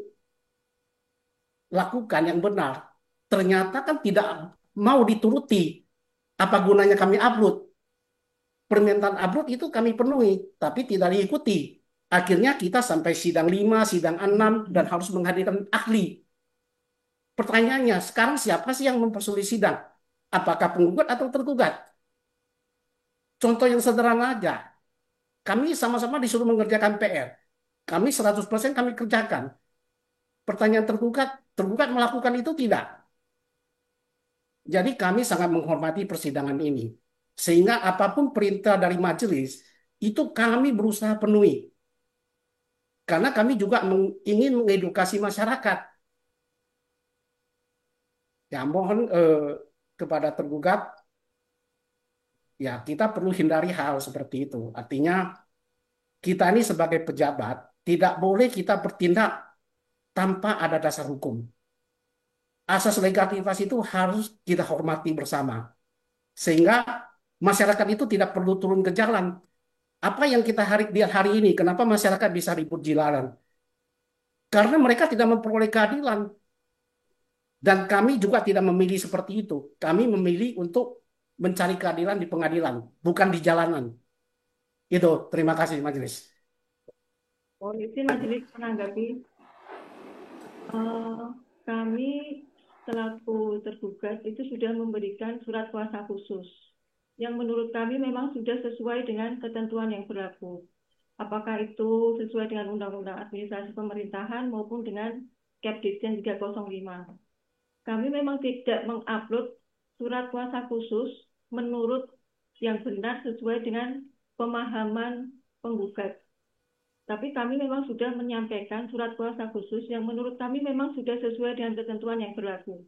lakukan yang benar, ternyata kan tidak mau dituruti. Apa gunanya kami upload? Permintaan upload itu kami penuhi, tapi tidak diikuti. Akhirnya kita sampai sidang 5, sidang 6, dan harus menghadirkan ahli. Pertanyaannya, sekarang siapa sih yang mempersulit sidang? Apakah penggugat atau tergugat? Contoh yang sederhana aja. Kami sama-sama disuruh mengerjakan PR. Kami 100% kami kerjakan. Pertanyaan tergugat melakukan itu tidak. Jadi kami sangat menghormati persidangan ini. Sehingga apapun perintah dari majelis, itu kami berusaha penuhi. karena kami juga ingin mengedukasi masyarakat. Ya, mohon kepada tergugat, ya kita perlu hindari hal seperti itu. Artinya kita ini sebagai pejabat tidak boleh kita bertindak tanpa ada dasar hukum. Asas legalitas itu harus kita hormati bersama. Sehingga masyarakat itu tidak perlu turun ke jalan. Apa yang kita lihat hari ini, kenapa masyarakat bisa ribut jalanan? Karena mereka tidak memperoleh keadilan. Dan kami juga tidak memilih seperti itu. Kami memilih untuk mencari keadilan di pengadilan, bukan di jalanan. Itu, terima kasih majelis. Mohon izin majelis menanggapi. Kami selaku tergugat itu sudah memberikan surat kuasa khusus yang menurut kami memang sudah sesuai dengan ketentuan yang berlaku. Apakah itu sesuai dengan Undang-Undang Administrasi Pemerintahan maupun dengan Kepdikjen 305. Kami memang tidak mengupload surat kuasa khusus menurut yang benar sesuai dengan pemahaman penggugat. Tapi kami memang sudah menyampaikan surat kuasa khusus yang menurut kami memang sudah sesuai dengan ketentuan yang berlaku.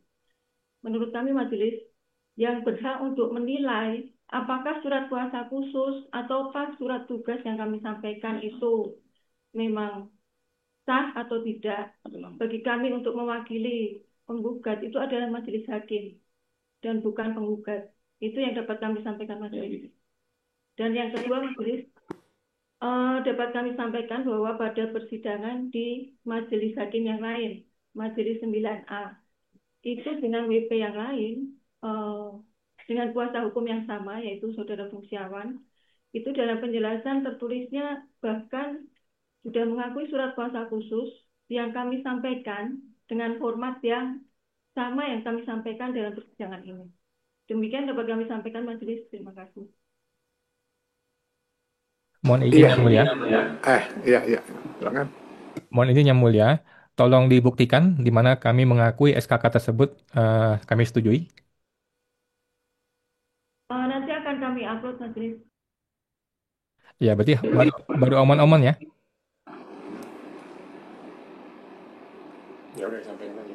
Menurut kami majelis yang berhak untuk menilai apakah surat kuasa khusus atau surat tugas yang kami sampaikan itu memang sah atau tidak. Bagi kami untuk mewakili penggugat itu adalah majelis hakim dan bukan penggugat. Itu yang dapat kami sampaikan majelis. Dan yang kedua majelis dapat kami sampaikan bahwa pada persidangan di majelis hakim yang lain, majelis 9A, itu dengan WP yang lain, dengan kuasa hukum yang sama, yaitu saudara Fungsiawan, itu dalam penjelasan tertulisnya bahkan sudah mengakui surat kuasa khusus yang kami sampaikan dengan format yang sama yang kami sampaikan dalam persidangan ini. Demikian dapat kami sampaikan majelis. Terima kasih. Mohon izin yang mulia. Iya. Silakan. Mohon izin yang mulia. Tolong dibuktikan di mana kami mengakui SKK tersebut kami setujui. Nanti akan kami upload majelis. Ya, berarti baru omon-omon ya.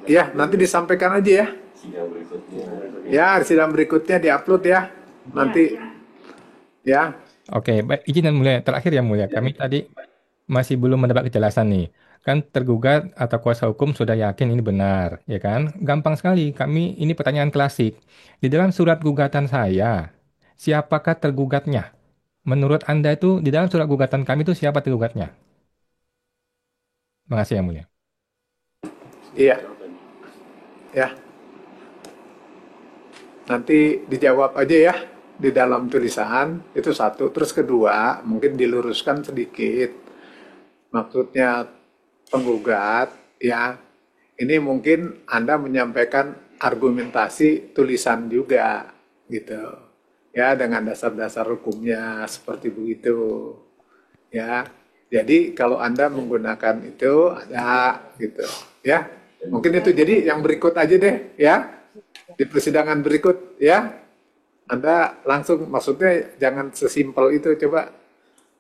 Ya, nanti disampaikan aja ya. Ya, sidang berikutnya diupload ya. Nanti ya. Oke, baik, izin yang mulia. Terakhir yang mulia, kami tadi masih belum mendapat kejelasan nih. Kan tergugat atau kuasa hukum sudah yakin ini benar, ya kan? Gampang sekali. Ini pertanyaan klasik. Di dalam surat gugatan saya, siapakah tergugatnya? Menurut Anda itu di dalam surat gugatan kami itu siapa tergugatnya? Terima kasih yang mulia. Iya. Ya. Nanti dijawab aja ya di dalam tulisan, itu satu. Terus kedua, mungkin diluruskan sedikit. Maksudnya penggugat, ya, ini mungkin Anda menyampaikan argumentasi tulisan juga, gitu. Ya, dengan dasar-dasar hukumnya seperti begitu. Ya, jadi kalau Anda menggunakan itu, ada, gitu. Ya, mungkin itu. Jadi yang berikut aja deh, ya. Di persidangan berikut, ya. Anda langsung, maksudnya jangan sesimpel itu, coba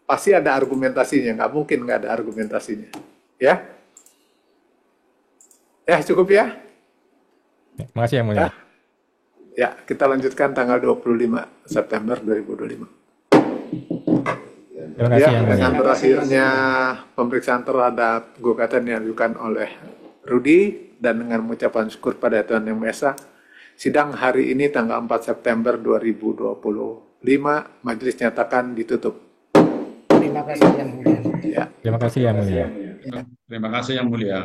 pasti ada argumentasinya, nggak mungkin nggak ada argumentasinya, ya. Ya, cukup ya. Terima kasih yang mulia. Ya, kita lanjutkan tanggal 25 September 2025. Terima kasih Ya, yang mulia. dengan berakhirnya pemeriksaan terhadap gugatan yang diajukan oleh Rudi dan dengan mengucapkan syukur pada Tuhan Yang Maha Esa, sidang hari ini tanggal 4 September 2025 majelis nyatakan ditutup. Terima kasih yang mulia. Ya. Terima kasih yang mulia. Terima kasih yang mulia.